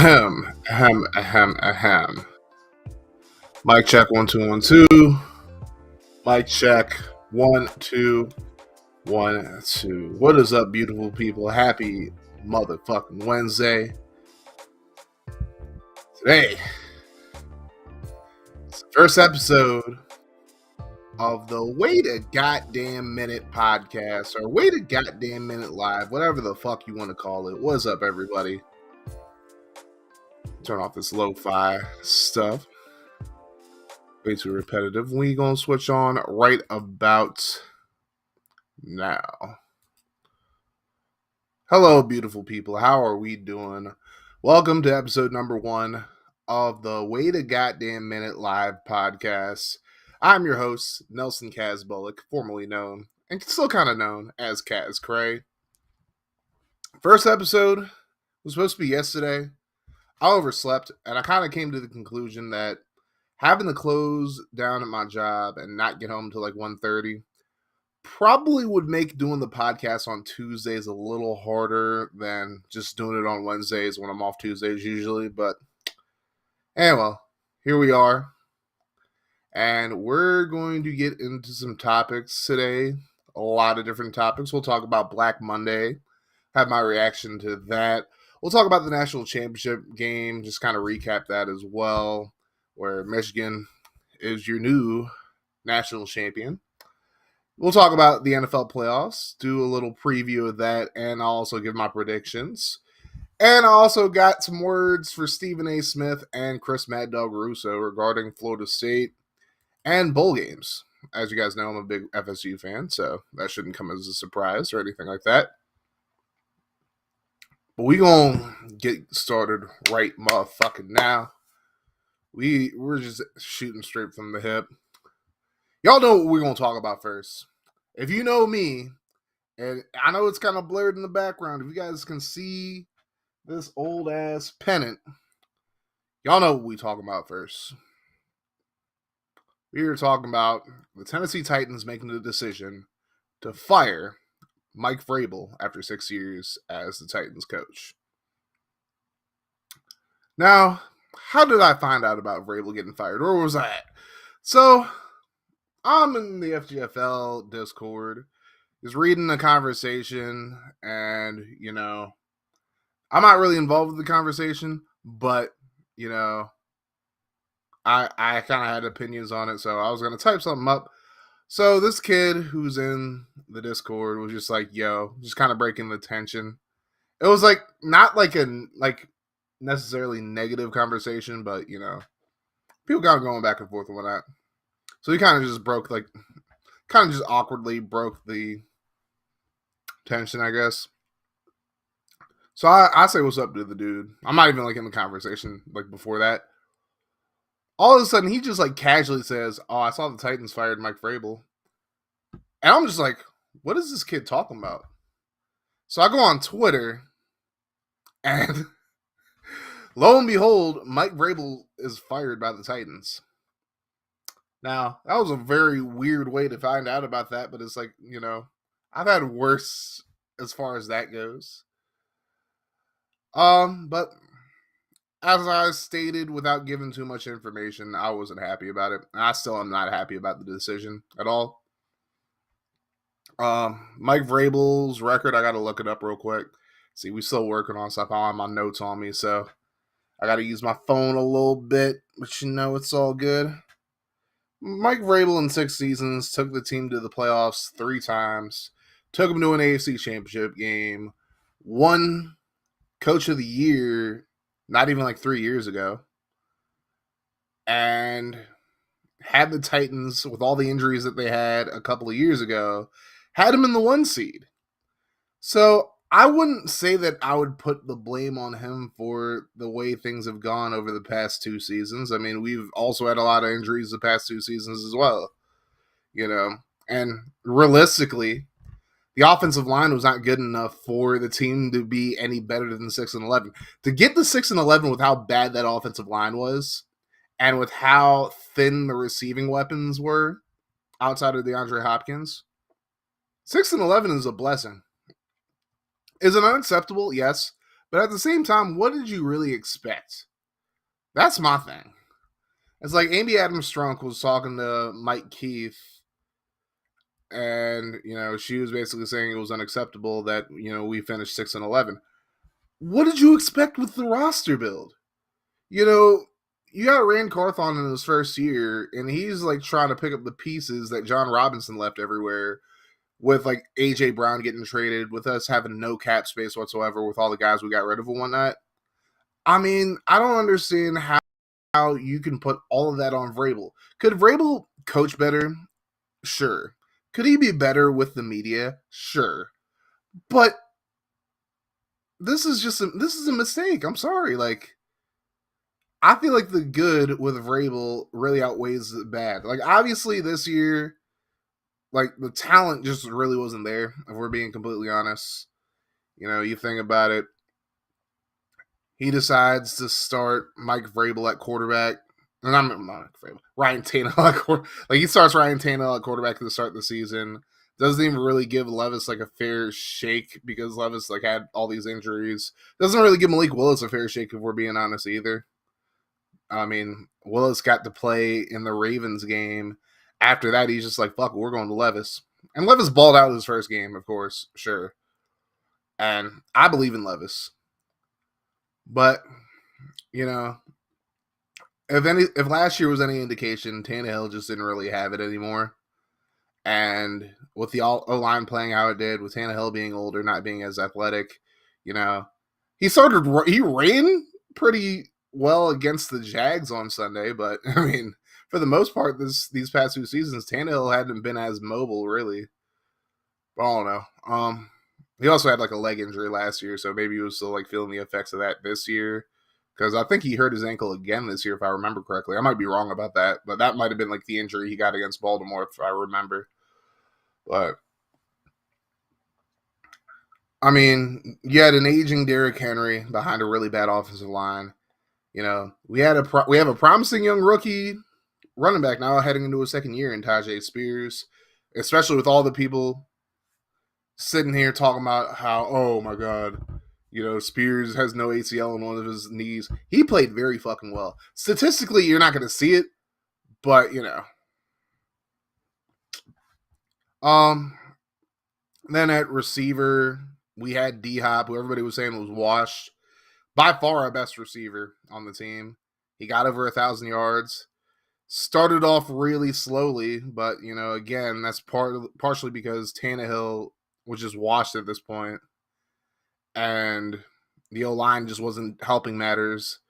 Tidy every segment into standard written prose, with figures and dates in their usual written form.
Ahem. Mic check 1 2 1 2. Mic check 1 2 1 2. What is up, beautiful people? Happy motherfucking Wednesday. Today, it's the first episode of the Wait a Goddamn Minute podcast, or Wait a Goddamn Minute Live, whatever the fuck you want to call it. What's up, everybody? Turn off this lo-fi stuff. Way too repetitive. We gonna switch on right about now. Hello, beautiful people. How are we doing? Welcome to episode number 1 of the Wait a Goddamn Minute Live podcast. I'm your host, Nelson Kaz Bullock, formerly known and still kind of known as Kaz Cray. First episode was supposed to be yesterday. I overslept, and I kind of came to the conclusion that having to close down at my job and not get home till like 1:30 probably would make doing the podcast on Tuesdays a little harder than just doing it on Wednesdays when I'm off Tuesdays usually. But anyway, here we are. And we're going to get into some topics today. A lot of different topics. We'll talk about Black Monday, have my reaction to that. We'll talk about the national championship game, just kind of recap that as well, where Michigan is your new national champion. We'll talk about the NFL playoffs, do a little preview of that, and I'll also give my predictions. And I also got some words for Stephen A. Smith and Chris Mad Dog Russo regarding Florida State and bowl games. As you guys know, I'm a big FSU fan, so that shouldn't come as a surprise or anything like that. But we gonna get started right motherfucking now. We're just shooting straight from the hip. Y'all know what we're going to talk about first. If you know me, and I know it's kind of blurred in the background, if you guys can see this old-ass pennant, y'all know what we're talking about first. We are talking about the Tennessee Titans making the decision to fire Mike Vrabel after 6 years as the Titans coach. Now, how did I find out about Vrabel getting fired? Where was I at? So, I'm in the FGFL Discord, just reading the conversation, and, I'm not really involved with the conversation, but, I kind of had opinions on it, so I was going to type something up. So this kid who's in the Discord was just like, just kind of breaking the tension. It was like, not like necessarily negative conversation, but, people kind of going back and forth and whatnot. So he kind of just awkwardly broke the tension, I guess. So I say what's up to the dude. I'm not even in the conversation before that. All of a sudden, he just casually says, "Oh, I saw the Titans fired Mike Vrabel," and I'm just like, "What is this kid talking about?" So I go on Twitter, and lo and behold, Mike Vrabel is fired by the Titans. Now, that was a very weird way to find out about that, but it's I've had worse as far as that goes. But as I stated, without giving too much information, I wasn't happy about it. I still am not happy about the decision at all. Mike Vrabel's record, I got to look it up real quick. See, we still working on stuff. I don't have my notes on me, so I got to use my phone a little bit, but it's all good. Mike Vrabel in 6 seasons took the team to the playoffs 3 times, took them to an AFC championship game, won Coach of the Year not even 3 years ago, and had the Titans, with all the injuries that they had a couple of years ago, had them in the 1 seed. So I wouldn't say that I would put the blame on him for the way things have gone over the past 2 seasons. I mean, we've also had a lot of injuries the past 2 seasons as well, and realistically, the offensive line was not good enough for the team to be any better than 6-11. To get the 6-11 with how bad that offensive line was, and with how thin the receiving weapons were outside of DeAndre Hopkins, 6-11 is a blessing. Is it unacceptable? Yes. But at the same time, what did you really expect? That's my thing. It's like Amy Adams Strunk was talking to Mike Keith, and she was basically saying it was unacceptable that we finished 6-11. What did you expect with the roster build? You know, you got Rand Carthon in his first year, and he's like trying to pick up the pieces that John Robinson left everywhere. With like AJ Brown getting traded, with us having no cap space whatsoever, with all the guys we got rid of and whatnot. I mean, I don't understand how you can put all of that on Vrabel. Could Vrabel coach better? Sure. Could he be better with the media? Sure. But this is a mistake. I'm sorry. Like, I feel like the good with Vrabel really outweighs the bad. Like, obviously this year, like the talent just really wasn't there. If we're being completely honest, you think about it. He decides to start Mike Vrabel at quarterback. And I'm not Mike Vrabel. Ryan Tannehill at quarterback. Like, he starts Ryan Tannehill at quarterback to start the season. Doesn't even really give Levis like a fair shake because Levis like had all these injuries. Doesn't really give Malik Willis a fair shake if we're being honest either. I mean, Willis got to play in the Ravens game. After that, he's just like, fuck, we're going to Levis. And Levis balled out his first game, of course, sure. And I believe in Levis. But, if last year was any indication, Tannehill just didn't really have it anymore. And with the O-line playing how it did, with Tannehill being older, not being as athletic, he ran pretty well against the Jags on Sunday, but I mean, for the most part, these past 2 seasons, Tannehill hadn't been as mobile, really. I don't know. He also had like a leg injury last year, so maybe he was still like feeling the effects of that this year. Because I think he hurt his ankle again this year, if I remember correctly. I might be wrong about that, but that might have been like the injury he got against Baltimore, if I remember. But I mean, you had an aging Derrick Henry behind a really bad offensive line. We have a promising young rookie running back now heading into his second year in Tajay Spears, especially with all the people sitting here talking about how, oh my god, Spears has no ACL in one of his knees. He played very fucking well. Statistically, you're not going to see it, but Then at receiver, we had D Hop, who everybody was saying was washed. By far our best receiver on the team. He got over 1,000 yards. Started off really slowly, but again, that's partially because Tannehill was just washed at this point, and the O-line just wasn't helping matters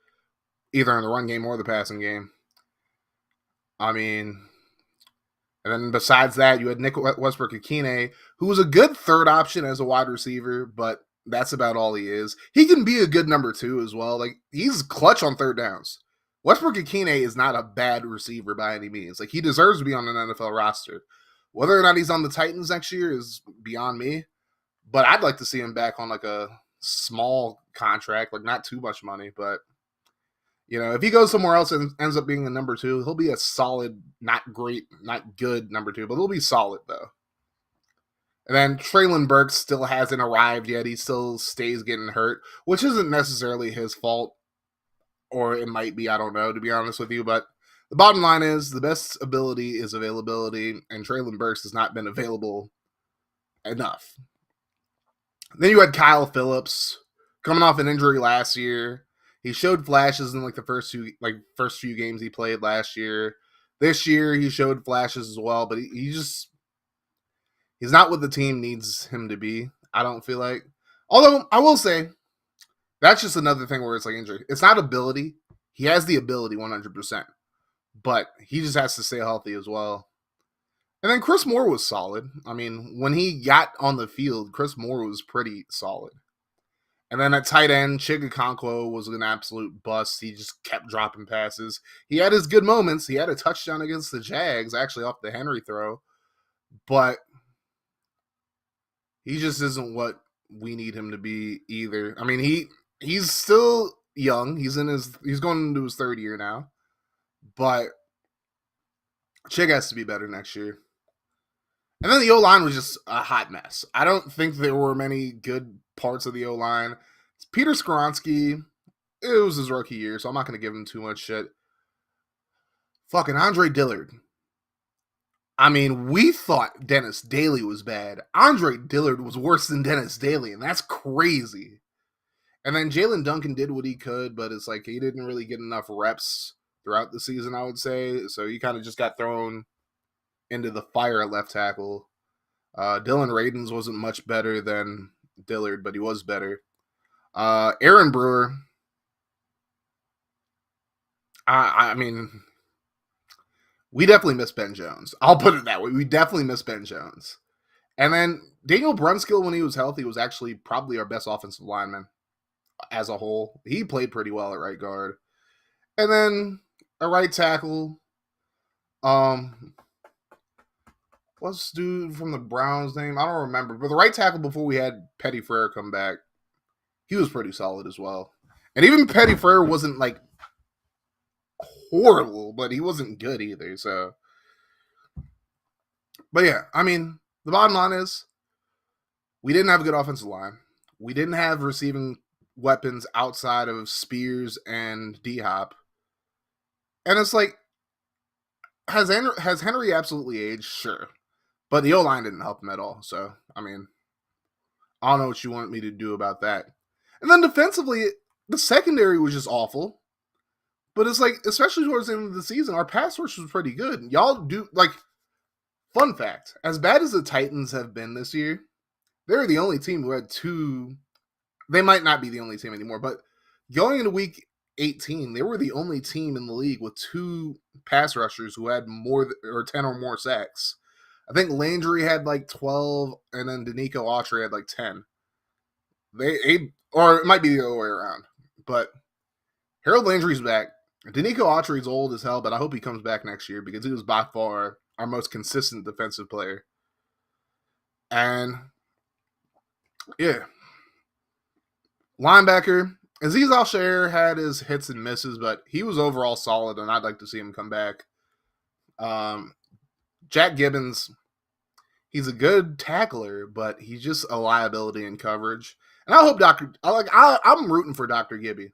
either in the run game or the passing game. I mean, and then besides that, you had Nick Westbrook-Ikine, who was a good third option as a wide receiver, but that's about all he is. He can be a good number 2 as well. Like, he's clutch on third downs. Westbrook-Ikine is not a bad receiver by any means. Like, he deserves to be on an NFL roster. Whether or not he's on the Titans next year is beyond me, but I'd like to see him back on like a small contract, like not too much money, but if he goes somewhere else and ends up being a number 2, he'll be a solid, not great, not good number 2, but he'll be solid though. And then Treylon Burks still hasn't arrived yet. He still stays getting hurt, which isn't necessarily his fault, or it might be, I don't know, to be honest with you. But the bottom line is the best ability is availability, and Treylon Burks has not been available enough. Then you had Kyle Phillips coming off an injury last year. He showed flashes in like the first few games he played last year. This year he showed flashes as well, but he's not what the team needs him to be, I don't feel like. Although I will say that's just another thing where it's like injury. It's not ability. He has the ability 100%, but he just has to stay healthy as well. And then Chris Moore was solid. I mean, when he got on the field, Chris Moore was pretty solid. And then at tight end, Chigakonkwo was an absolute bust. He just kept dropping passes. He had his good moments. He had a touchdown against the Jags, actually off the Henry throw. But he just isn't what we need him to be either. I mean, he's still young. He's going into his 3rd year now. But Chig has to be better next year. And then the O-line was just a hot mess. I don't think there were many good parts of the O-line. Peter Skoronsky, it was his rookie year, so I'm not going to give him too much shit. Fucking Andre Dillard. I mean, we thought Dennis Daly was bad. Andre Dillard was worse than Dennis Daly, and that's crazy. And then Jalen Duncan did what he could, but it's like he didn't really get enough reps throughout the season, I would say. So he kind of just got thrown into the fire at left tackle. Dylan Radins wasn't much better than Dillard, but he was better. Aaron Brewer, I mean, we definitely miss Ben Jones. I'll put it that way. We definitely miss Ben Jones. And then Daniel Brunskill, when he was healthy, was actually probably our best offensive lineman as a whole. He played pretty well at right guard. And then a right tackle. What's the dude from the Browns name? I don't remember. But the right tackle before we had Petty Frere come back, he was pretty solid as well. And even Petty Frere wasn't like horrible, but he wasn't good either. So, but yeah, I mean, the bottom line is we didn't have a good offensive line. We didn't have receiving weapons outside of Spears and D-Hop. And it's like, has Henry absolutely aged? Sure. But the O-line didn't help him at all. So, I mean, I don't know what you want me to do about that. And then defensively, the secondary was just awful. But it's like, especially towards the end of the season, our pass rush was pretty good. Y'all do, like, fun fact, as bad as the Titans have been this year, they're the only team who had two. They might not be the only team anymore, but going into week 18, they were the only team in the league with two pass rushers who had more or 10 or more sacks. I think Landry had like 12, and then Danico Autry had like 10. Or it might be the other way around. But Harold Landry's back. Danico Autry's old as hell, but I hope he comes back next year because he was by far our most consistent defensive player. And yeah. Linebacker, Azeez Al-Shaair had his hits and misses, but he was overall solid, and I'd like to see him come back. Jack Gibbons, he's a good tackler, but he's just a liability in coverage. And I hope I'm rooting for Dr. Gibby.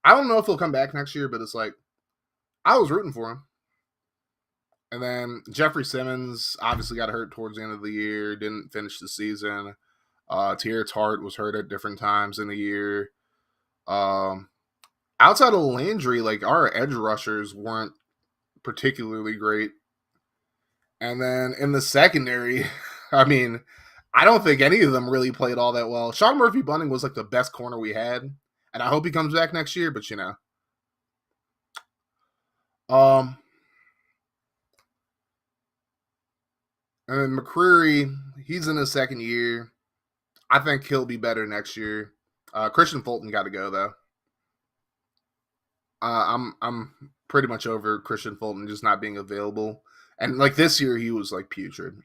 I don't know if he'll come back next year, but it's like, I was rooting for him. And then Jeffrey Simmons obviously got hurt towards the end of the year, didn't finish the season. Tierra Tart was hurt at different times in the year. Outside of Landry, like our edge rushers weren't particularly great. And then in the secondary, I mean, I don't think any of them really played all that well. Sean Murphy-Bunting was like the best corner we had, and I hope he comes back next year, but you know. And then McCreary, he's in his second year. I think he'll be better next year. Christian Fulton got to go though. I'm pretty much over Christian Fulton just not being available. And like this year, he was like putrid.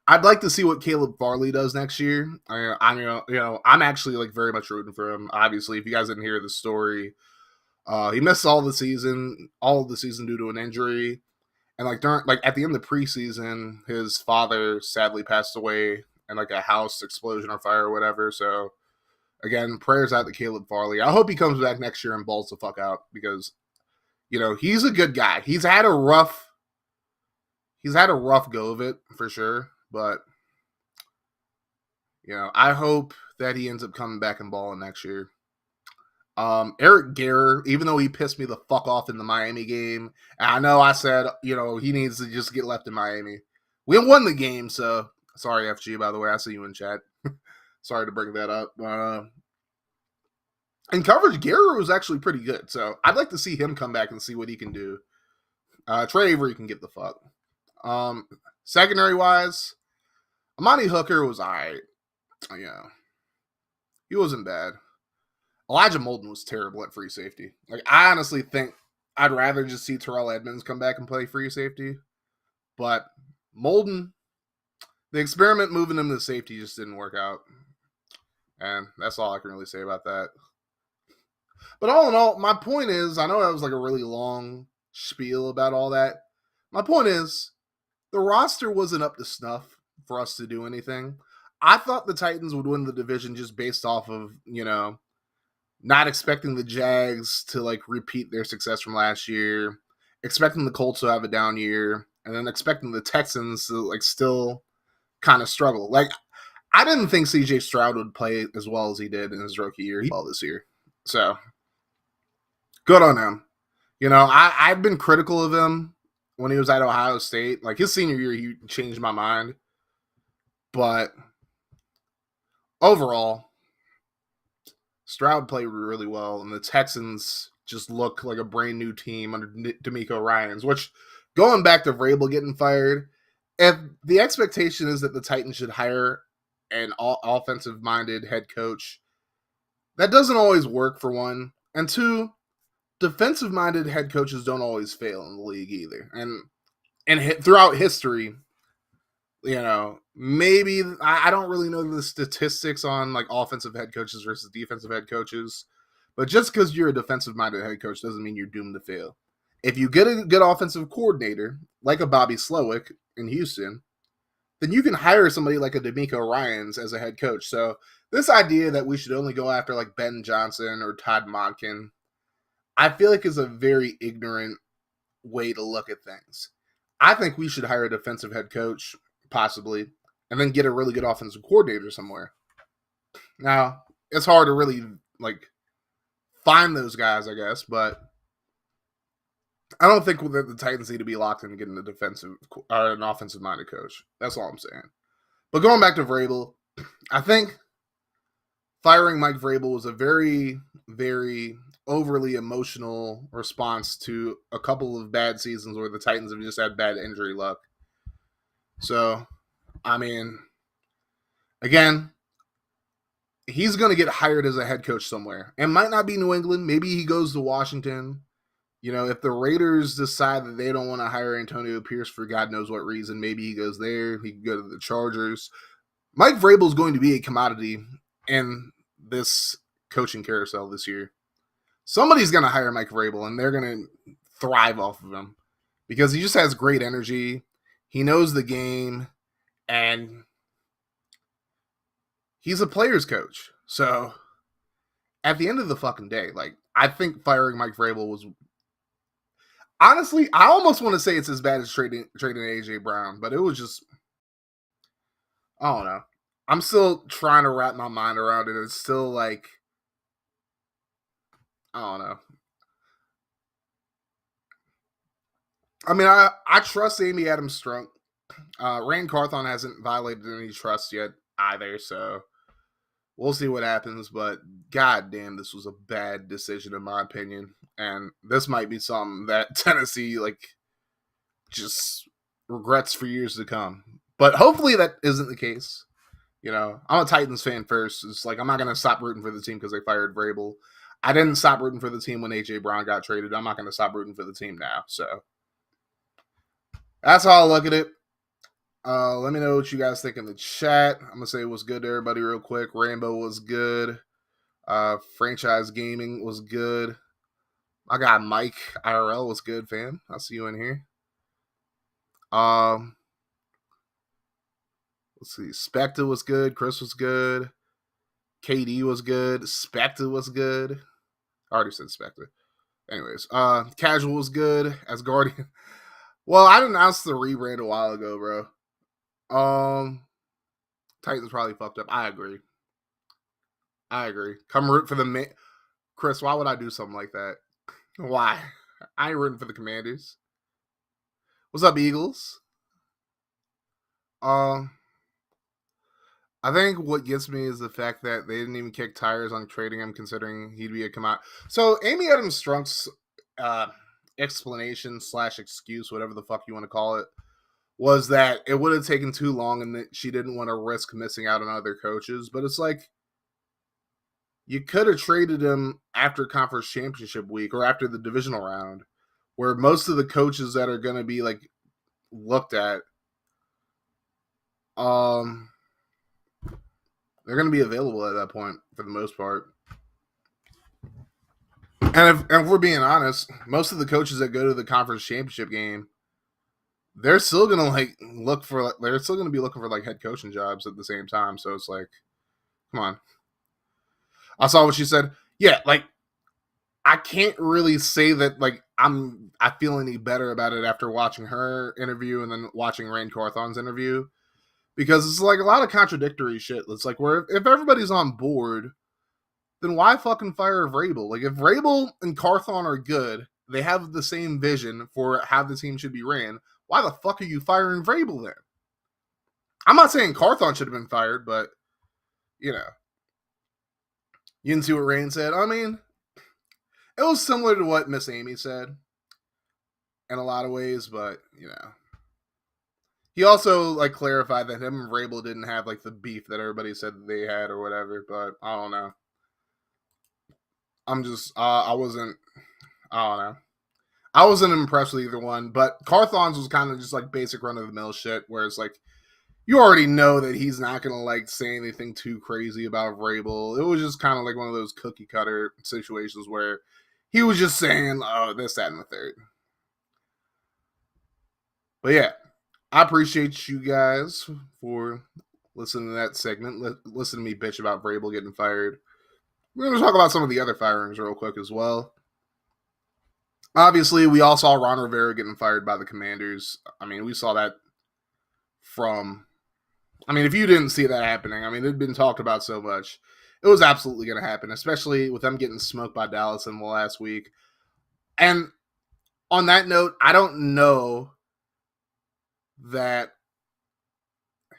I'd like to see what Caleb Farley does next year. I'm actually like very much rooting for him. Obviously, if you guys didn't hear the story, he missed all of the season due to an injury. And like at the end of the preseason, his father sadly passed away in like a house explosion or fire or whatever. So again, prayers out to Caleb Farley. I hope he comes back next year and balls the fuck out because, you know, he's a good guy. He's had a rough go of it for sure, but you know, I hope that he ends up coming back and balling next year. Eric Garror, even though he pissed me the fuck off in the Miami game, and I know I said, you know, he needs to just get left in Miami. We won the game, so sorry, FG, by the way. I see you in chat. Sorry to bring that up. In coverage, Garror was actually pretty good, so I'd like to see him come back and see what he can do. Trey Avery can get the fuck. Secondary-wise, Amani Hooker was all right. Yeah. He wasn't bad. Elijah Molden was terrible at free safety. Like, I honestly think I'd rather just see Terrell Edmonds come back and play free safety. But Molden, the experiment moving him to safety just didn't work out. And that's all I can really say about that. But all in all, my point is, I know that was like a really long spiel about all that. My point is, the roster wasn't up to snuff for us to do anything. I thought the Titans would win the division just based off of, not expecting the Jags to like repeat their success from last year, expecting the Colts to have a down year, and then expecting the Texans to like still kind of struggle. Like I didn't think CJ Stroud would play as well as he did in his rookie year. He played well this year. So good on him. I've been critical of him when he was at Ohio State. Like his senior year, he changed my mind. But overall, Stroud played really well, and the Texans just look like a brand new team under D'Amico Ryans, which, going back to Vrabel getting fired, if the expectation is that the Titans should hire an offensive-minded head coach, that doesn't always work, for one. And two, defensive-minded head coaches don't always fail in the league either. And throughout history, maybe I don't really know the statistics on like offensive head coaches versus defensive head coaches, but just because you're a defensive minded head coach doesn't mean you're doomed to fail. If you get a good offensive coordinator like a Bobby Slowick in Houston, then you can hire somebody like a D'Amico Ryans as a head coach. So this idea that we should only go after like Ben Johnson or Todd Monken, I feel like is a very ignorant way to look at things. I think we should hire a defensive head coach, possibly, and then get a really good offensive coordinator somewhere. Now, it's hard to really like find those guys, I guess, but I don't think that the Titans need to be locked in getting a defensive or an offensive-minded coach. That's all I'm saying. But going back to Vrabel, I think firing Mike Vrabel was a very, very overly emotional response to a couple of bad seasons where the Titans have just had bad injury luck. So, I mean, again, he's going to get hired as a head coach somewhere. It might not be New England. Maybe he goes to Washington. If the Raiders decide that they don't want to hire Antonio Pierce for God knows what reason, maybe he goes there. He can go to the Chargers. Mike Vrabel is going to be a commodity in this coaching carousel this year. Somebody's going to hire Mike Vrabel, and they're going to thrive off of him because he just has great energy. He knows the game, and he's a player's coach. So at the end of the fucking day, like, I think firing Mike Vrabel was, honestly, I almost want to say it's as bad as trading AJ Brown, but it was just, I don't know. I'm still trying to wrap my mind around it. It's still like, I don't know. I mean, I trust Amy Adams Strunk. Rand Carthon hasn't violated any trust yet either, so we'll see what happens. But goddamn, this was a bad decision in my opinion, and this might be something that Tennessee just regrets for years to come. But hopefully that isn't the case. I'm a Titans fan first. It's like I'm not gonna stop rooting for the team because they fired Vrabel. I didn't stop rooting for the team when AJ Brown got traded. I'm not gonna stop rooting for the team now. So that's how I look at it. Let me know what you guys think in the chat. I'm gonna say what's good to everybody real quick. Rainbow was good. Franchise Gaming was good. I got Mike IRL was good, fam. I'll see you in here. Let's see. Spectre was good. Chris was good. KD was good. Spectre was good. I already said Spectre. Anyways, Casual was good. As Guardian. Well, I announced the rebrand a while ago, bro. Titans probably fucked up. I agree. Come root for the Chris, why would I do something like that? Why? I ain't rooting for the Commanders. What's up, Eagles? I think what gets me is the fact that they didn't even kick tires on trading him, considering he'd be a come out. So Amy Adams Strunk's explanation / excuse, whatever the fuck you want to call it, was that it would have taken too long and that she didn't want to risk missing out on other coaches. But it's like, you could have traded him after conference championship week or after the divisional round, where most of the coaches that are going to be like looked at, they're going to be available at that point for the most part. And if we're being honest, most of the coaches that go to the conference championship game they're still gonna they're still gonna be looking for like head coaching jobs at the same time. So it's like, come on. I saw what she said. Yeah, like I can't really say that like I feel any better about it after watching her interview and then watching Rain Carthon's interview, because it's like a lot of contradictory shit. It's like where if everybody's on board, then why fucking fire Vrabel? Like if Vrabel and Carthon are good, they have the same vision for how the team should be ran. Why the fuck are you firing Vrabel then? I'm not saying Carthon should have been fired, but you know, you didn't see what Rain said. I mean, it was similar to what Miss Amy said in a lot of ways, but you know, he also like clarified that him and Vrabel didn't have like the beef that everybody said that they had or whatever. But I don't know. I'm just I wasn't. I don't know. I wasn't impressed with either one, but Carthon's was kind of just like basic run of the mill shit, where it's like you already know that he's not gonna like say anything too crazy about Vrabel. It was just kind of like one of those cookie cutter situations where he was just saying, "Oh, this, that, and the third." But yeah, I appreciate you guys for listening to that segment. Listen to me bitch about Vrabel getting fired. We're going to talk about some of the other firings real quick as well. Obviously, we all saw Ron Rivera getting fired by the Commanders. I mean, we saw that from. I mean, if you didn't see that happening, I mean, it had been talked about so much. It was absolutely going to happen, especially with them getting smoked by Dallas in the last week. And on that note, I don't know that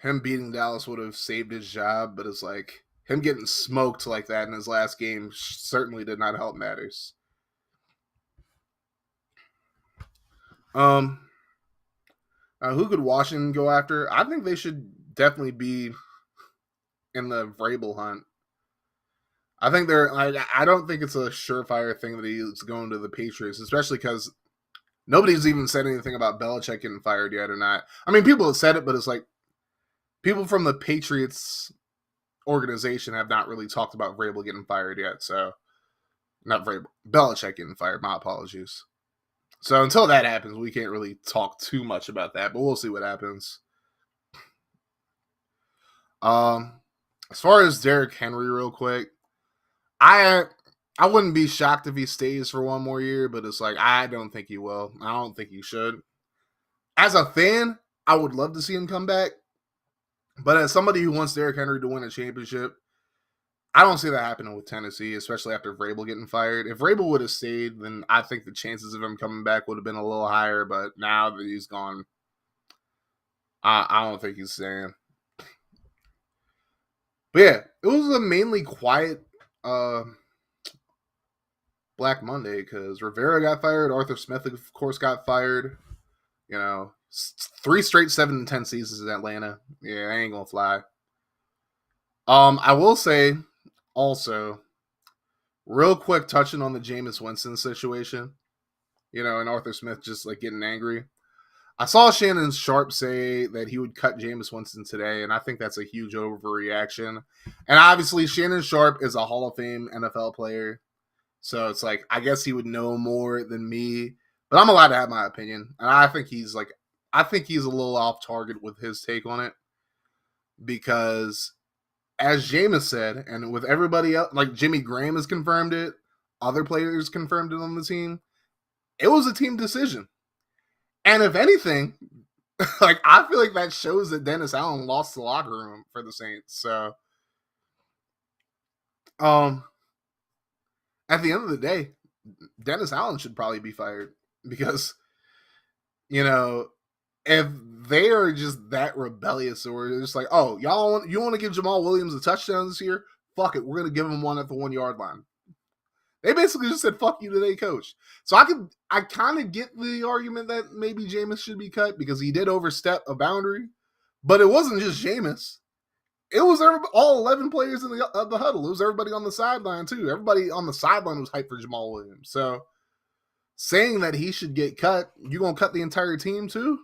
him beating Dallas would have saved his job, but it's like him getting smoked like that in his last game certainly did not help matters. Who could Washington go after? I think they should definitely be in the Vrabel hunt. I think they're. I don't think it's a surefire thing that he's going to the Patriots, especially because nobody's even said anything about Belichick getting fired yet or not. I mean, people have said it, but it's like people from the Patriots organization have not really talked about Vrabel getting fired yet. So, not Vrabel, Belichick getting fired. My apologies. So until that happens, we can't really talk too much about that, but we'll see what happens. As far as Derrick Henry, real quick, I wouldn't be shocked if he stays for one more year, but it's like I don't think he will. I don't think he should. As a fan, I would love to see him come back, but as somebody who wants Derrick Henry to win a championship, I don't see that happening with Tennessee, especially after Vrabel getting fired. If Vrabel would have stayed, then I think the chances of him coming back would have been a little higher. But now that he's gone, I don't think he's staying. But yeah, it was a mainly quiet Black Monday because Rivera got fired, Arthur Smith, of course, got fired. You know, 3 straight 7-10 seasons in Atlanta. Yeah, I ain't gonna fly. I will say also, real quick, touching on the Jameis Winston situation, you know, and Arthur Smith just like getting angry. I saw Shannon Sharp say that he would cut Jameis Winston today, and I think that's a huge overreaction. And obviously, Shannon Sharp is a Hall of Fame NFL player, so it's like I guess he would know more than me, but I'm allowed to have my opinion. And I think he's a little off target with his take on it because, as Jameis said, and with everybody else, like Jimmy Graham has confirmed it, other players confirmed it on the team. It was a team decision. And if anything, like I feel like that shows that Dennis Allen lost the locker room for the Saints. So, um, at the end of the day, Dennis Allen should probably be fired because you know if they are just that rebellious or they're just like, oh, you want to give Jamal Williams a touchdown this year? Fuck it, we're gonna give him one at the 1 yard line. They basically just said "fuck you" to their coach. So I kind of get the argument that maybe Jameis should be cut because he did overstep a boundary, but it wasn't just Jameis. It was all 11 players in the huddle. It was everybody on the sideline too. Everybody on the sideline was hyped for Jamal Williams. So saying that he should get cut, you gonna cut the entire team too?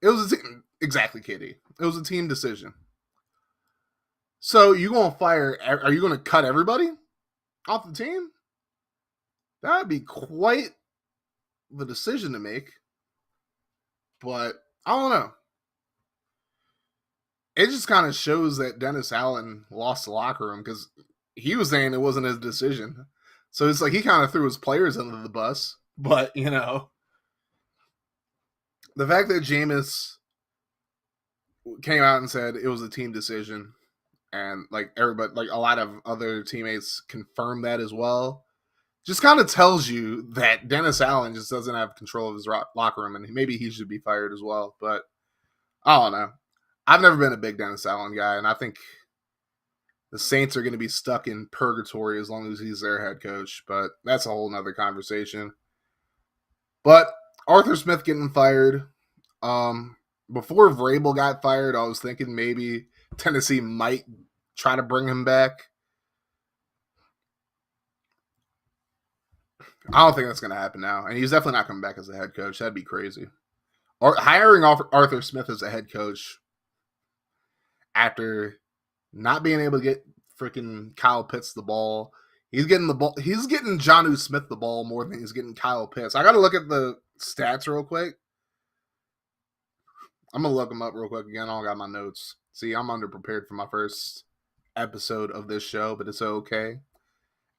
It was a team, exactly, Katie. It was a team decision. So you gonna fire? Are you gonna cut everybody off the team? That would be quite the decision to make. But I don't know. It just kind of shows that Dennis Allen lost the locker room because he was saying it wasn't his decision. So it's like he kind of threw his players under the bus. But, the fact that Jameis came out and said it was a team decision, and like everybody, like a lot of other teammates confirmed that as well, just kind of tells you that Dennis Allen just doesn't have control of his locker room, and maybe he should be fired as well. But I don't know. I've never been a big Dennis Allen guy, and I think the Saints are going to be stuck in purgatory as long as he's their head coach. But that's a whole nother conversation. But Arthur Smith getting fired. Before Vrabel got fired, I was thinking maybe Tennessee might try to bring him back. I don't think that's going to happen now. And he's definitely not coming back as a head coach. That'd be crazy. Or hiring Arthur Smith as a head coach after not being able to get freaking Kyle Pitts the ball. He's getting the ball. He's getting Jonnu Smith the ball more than he's getting Kyle Pitts. I got to look at the stats real quick. I'm going to look them up real quick again. I don't got my notes. See, I'm underprepared for my first episode of this show, but it's okay.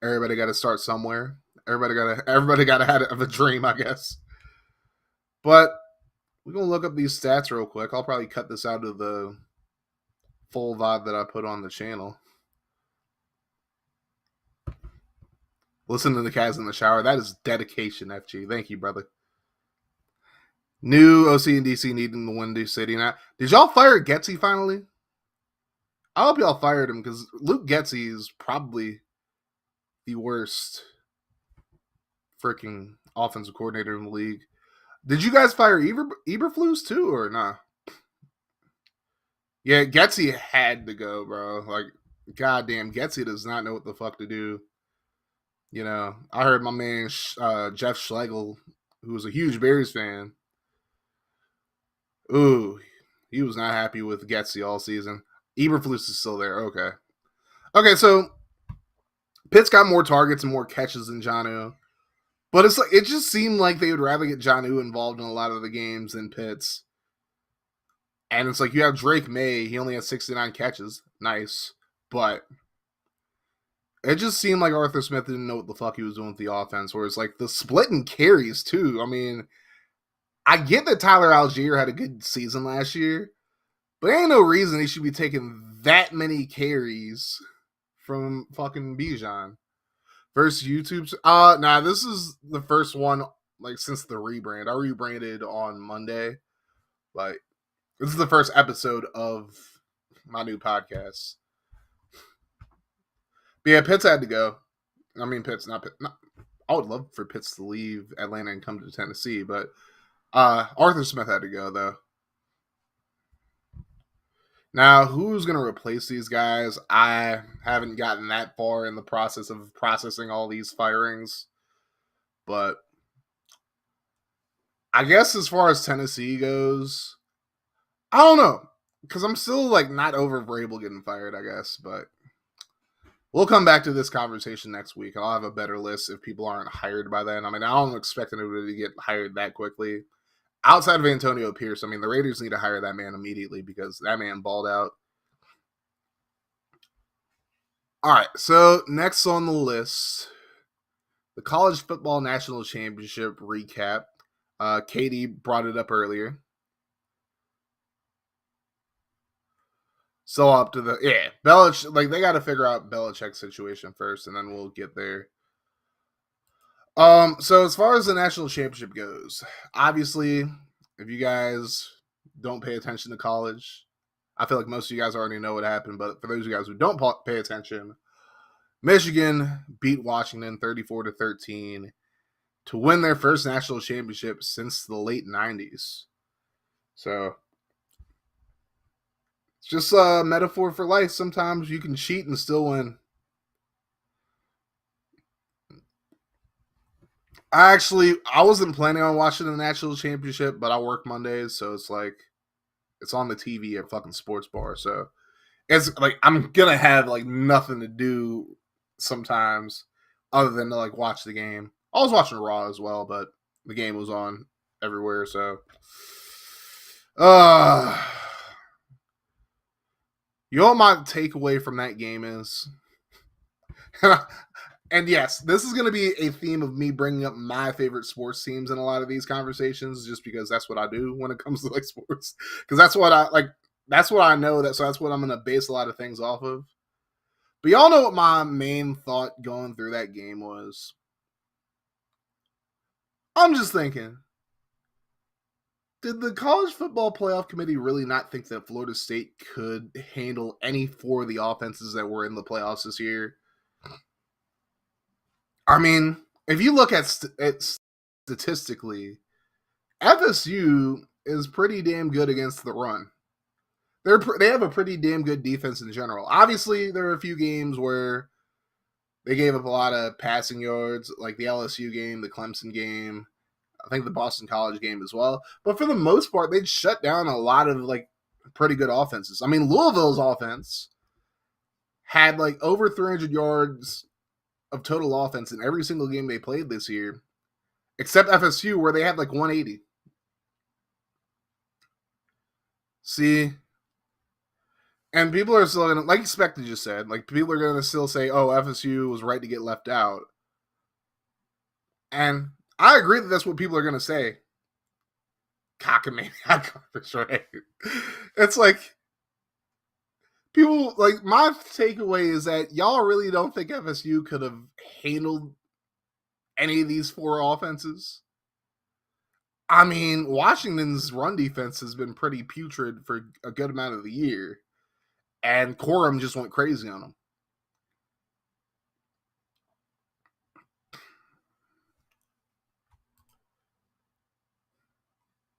Everybody got to start somewhere. Everybody got to have a dream, I guess. But we're going to look up these stats real quick. I'll probably cut this out of the full VOD that I put on the channel. Listen to the Cavs in the shower. That is dedication, FG. Thank you, brother. New OC and DC needing the Windy City. Now, did y'all fire Getsy finally? I hope y'all fired him because Luke Getsy is probably the worst freaking offensive coordinator in the league. Did you guys fire Eberflus too or nah? Yeah, Getsy had to go, bro. Like, goddamn, Getsy does not know what the fuck to do. I heard my man Jeff Schlegel, who was a huge Bears fan. Ooh, he was not happy with Getsy all season. Eberflus is still there. Okay, so Pitts got more targets and more catches than Jonnu. But it just seemed like they would rather get Jonnu involved in a lot of the games than Pitts. And it's like you have Drake May. He only has 69 catches. Nice. But it just seemed like Arthur Smith didn't know what the fuck he was doing with the offense. Whereas like the split and carries too. I mean, I get that Tyler Algier had a good season last year. But there ain't no reason he should be taking that many carries from fucking Bijan. Versus YouTube. Nah, this is the first one like since the rebrand. I rebranded on Monday. Like, this is the first episode of my new podcast. But yeah, Pitts had to go. I mean, Pitts, not Pitts. I would love for Pitts to leave Atlanta and come to Tennessee, but Arthur Smith had to go, though. Now, who's going to replace these guys? I haven't gotten that far in the process of processing all these firings. But I guess as far as Tennessee goes, I don't know. Because I'm still like not over Vrabel getting fired, I guess. But we'll come back to this conversation next week. I'll have a better list if people aren't hired by then. I mean, I don't expect anybody to get hired that quickly. Outside of Antonio Pierce, I mean, the Raiders need to hire that man immediately because that man balled out. All right, so next on the list, the College Football National Championship recap. Katie brought it up earlier. So up to Belichick. Like, they got to figure out Belichick's situation first, and then we'll get there. So as far as the national championship goes, obviously, if you guys don't pay attention to college, I feel like most of you guys already know what happened, but for those of you guys who don't pay attention, Michigan beat Washington 34-13 to win their first national championship since the late 90s. So it's just a metaphor for life. Sometimes you can cheat and still win. I wasn't planning on watching the national championship, but I work Mondays, so it's like it's on the TV at fucking sports bar. So it's like I'm gonna have like nothing to do sometimes other than to like watch the game. I was watching Raw as well, but the game was on everywhere, so Uh, you know what my takeaway from that game is? And yes, this is going to be a theme of me bringing up my favorite sports teams in a lot of these conversations, just because that's what I do when it comes to like sports. Because that's what I like. That's what I know. So that's what I'm going to base a lot of things off of. But y'all know what my main thought going through that game was. I'm just thinking, did the college football playoff committee really not think that Florida State could handle any four of the offenses that were in the playoffs this year? I mean, if you look at it statistically, FSU is pretty damn good against the run. They have a pretty damn good defense in general. Obviously, there are a few games where they gave up a lot of passing yards, like the LSU game, the Clemson game, I think the Boston College game as well. But for the most part, they'd shut down a lot of like pretty good offenses. I mean, Louisville's offense had like over 300 yards of total offense in every single game they played this year, except FSU, where they had like 180. See, and people are still gonna, like Spectre just said, like people are gonna still say, "Oh, FSU was right to get left out," and I agree that that's what people are gonna say. Cockamaniac garbage, right? It's like people like my takeaway is that y'all really don't think FSU could have handled any of these four offenses. I mean, Washington's run defense has been pretty putrid for a good amount of the year, and Corum just went crazy on them.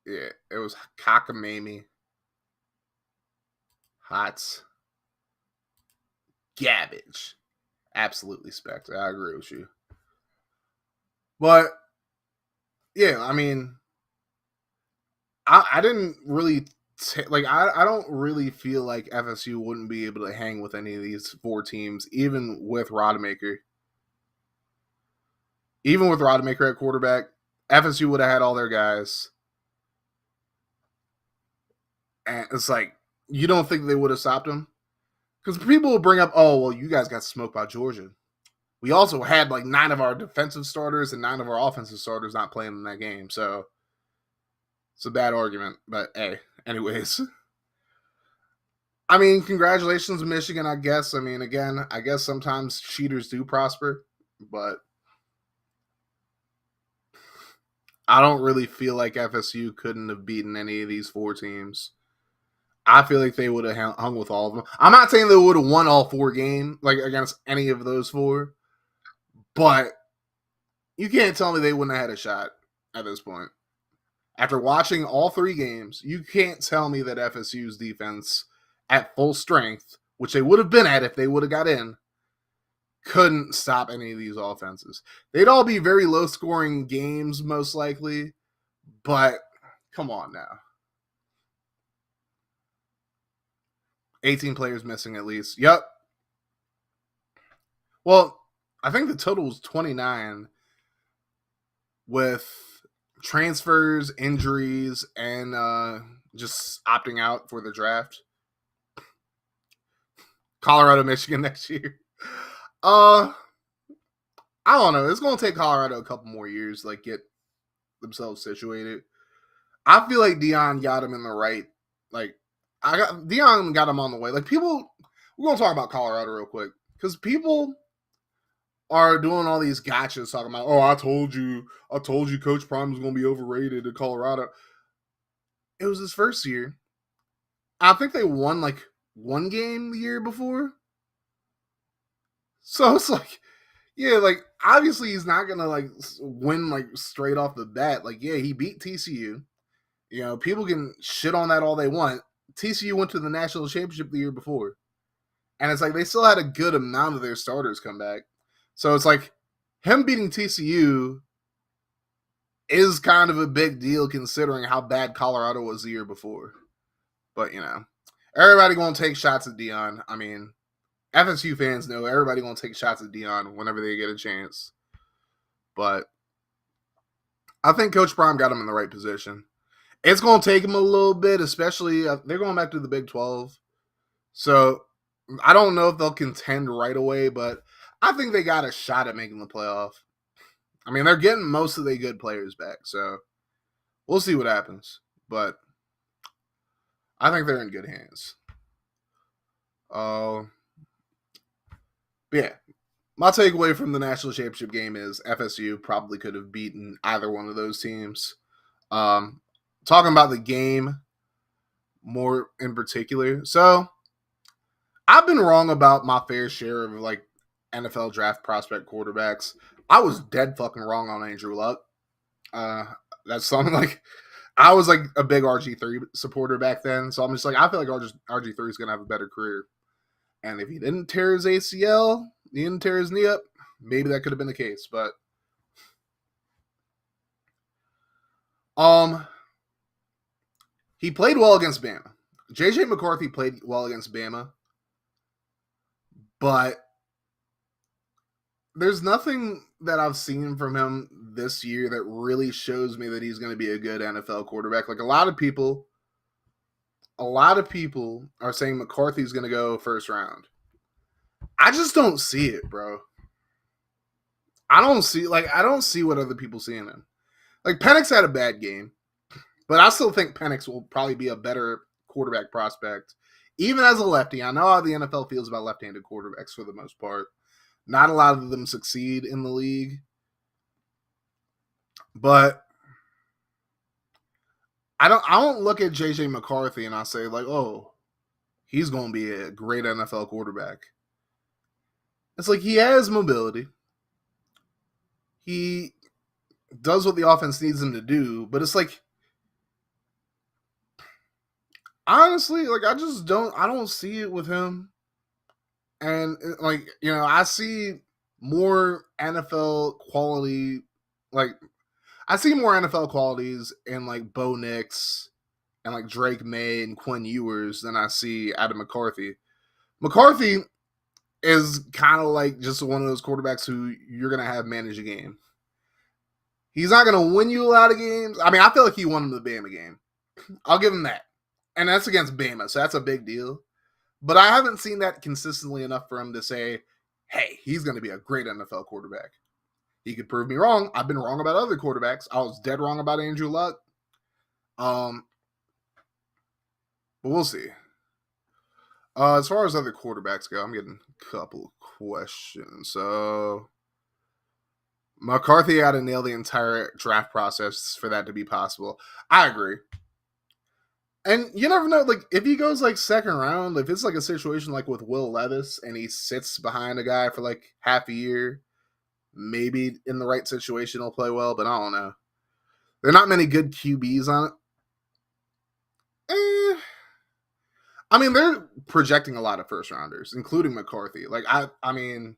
Yeah, it was cockamamie, hot garbage. Absolutely, Spectre. I agree with you. But yeah, I mean, I didn't really I don't really feel like FSU wouldn't be able to hang with any of these four teams, even with Rodemaker. Even with Rodemaker at quarterback, FSU would have had all their guys. And it's like, you don't think they would have stopped him? Because people will bring up, oh, well, you guys got smoked by Georgia. We also had like 9 of our defensive starters and 9 of our offensive starters not playing in that game. So it's a bad argument. But hey, anyways. I mean, congratulations, Michigan, I guess. I mean, again, I guess sometimes cheaters do prosper, but I don't really feel like FSU couldn't have beaten any of these four teams. I feel like they would have hung with all of them. I'm not saying they would have won all 4 games, like against any of those 4, but you can't tell me they wouldn't have had a shot at this point. After watching all 3 games, you can't tell me that FSU's defense at full strength, which they would have been at if they would have got in, couldn't stop any of these offenses. They'd all be very low scoring games, most likely, but come on now. 18 players missing at least. Yep. Well, I think the total was 29 with transfers, injuries, and just opting out for the draft. Colorado, Michigan next year. I don't know. It's going to take Colorado a couple more years to like get themselves situated. I feel like Dion got him in the right. Like Dion got him on the way. Like people, we're gonna talk about Colorado real quick because people are doing all these gotchas talking about, oh, I told you, Coach Prime was gonna be overrated in Colorado. It was his first year. I think they won like 1 game the year before. So it's like, yeah, like obviously he's not gonna like win like straight off the bat. Like, yeah, he beat TCU. You know, people can shit on that all they want. TCU went to the national championship the year before. And it's like they still had a good amount of their starters come back. So it's like him beating TCU is kind of a big deal considering how bad Colorado was the year before. But, you know, everybody going to take shots at Dion. I mean, FSU fans know everybody going to take shots at Dion whenever they get a chance. But I think Coach Prime got him in the right position. It's going to take them a little bit, especially they're going back to the Big 12. So I don't know if they'll contend right away, but I think they got a shot at making the playoff. I mean, they're getting most of the good players back, so we'll see what happens. But I think they're in good hands. Yeah, my takeaway from the national championship game is FSU probably could have beaten either one of those teams. Talking about the game more in particular, so I've been wrong about my fair share of like NFL draft prospect quarterbacks. I was dead fucking wrong on Andrew Luck. Uh, that's something like I was like a big RG3 supporter back then, so I'm just like I feel like RG3 is gonna have a better career. And if he didn't tear his ACL, he didn't tear his knee up, maybe that could have been the case. But he played well against Bama. JJ McCarthy played well against Bama, but there's nothing that I've seen from him this year that really shows me that he's going to be a good NFL quarterback. Like a lot of people are saying McCarthy's going to go first round. I just don't see it, bro. I don't see what other people see in him. Like Penix had a bad game, but I still think Penix will probably be a better quarterback prospect, even as a lefty. I know how the NFL feels about left-handed quarterbacks for the most part. Not a lot of them succeed in the league, but I don't look at JJ McCarthy and I say like, oh, he's going to be a great NFL quarterback. It's like he has mobility. He does what the offense needs him to do, but it's like honestly, like I don't see it with him. And like, I see more NFL quality like I see more NFL qualities in like Bo Nix and like Drake May and Quinn Ewers than I see Adam McCarthy. McCarthy is kind of like just one of those quarterbacks who you're going to have manage a game. He's not going to win you a lot of games. I mean, I feel like he won him the Bama game. I'll give him that. And that's against Bama, so that's a big deal. But I haven't seen that consistently enough for him to say, hey, he's going to be a great NFL quarterback. He could prove me wrong. I've been wrong about other quarterbacks. I was dead wrong about Andrew Luck. But we'll see. As far as other quarterbacks go, I'm getting a couple of questions. So McCarthy had to nail the entire draft process for that to be possible. I agree. And you never know, like, if he goes, like, second round, if it's, like, a situation like with Will Levis and he sits behind a guy for, like, half a year, maybe in the right situation he'll play well, but I don't know. There are not many good QBs on it. I mean, they're projecting a lot of first rounders, including McCarthy. Like, I mean,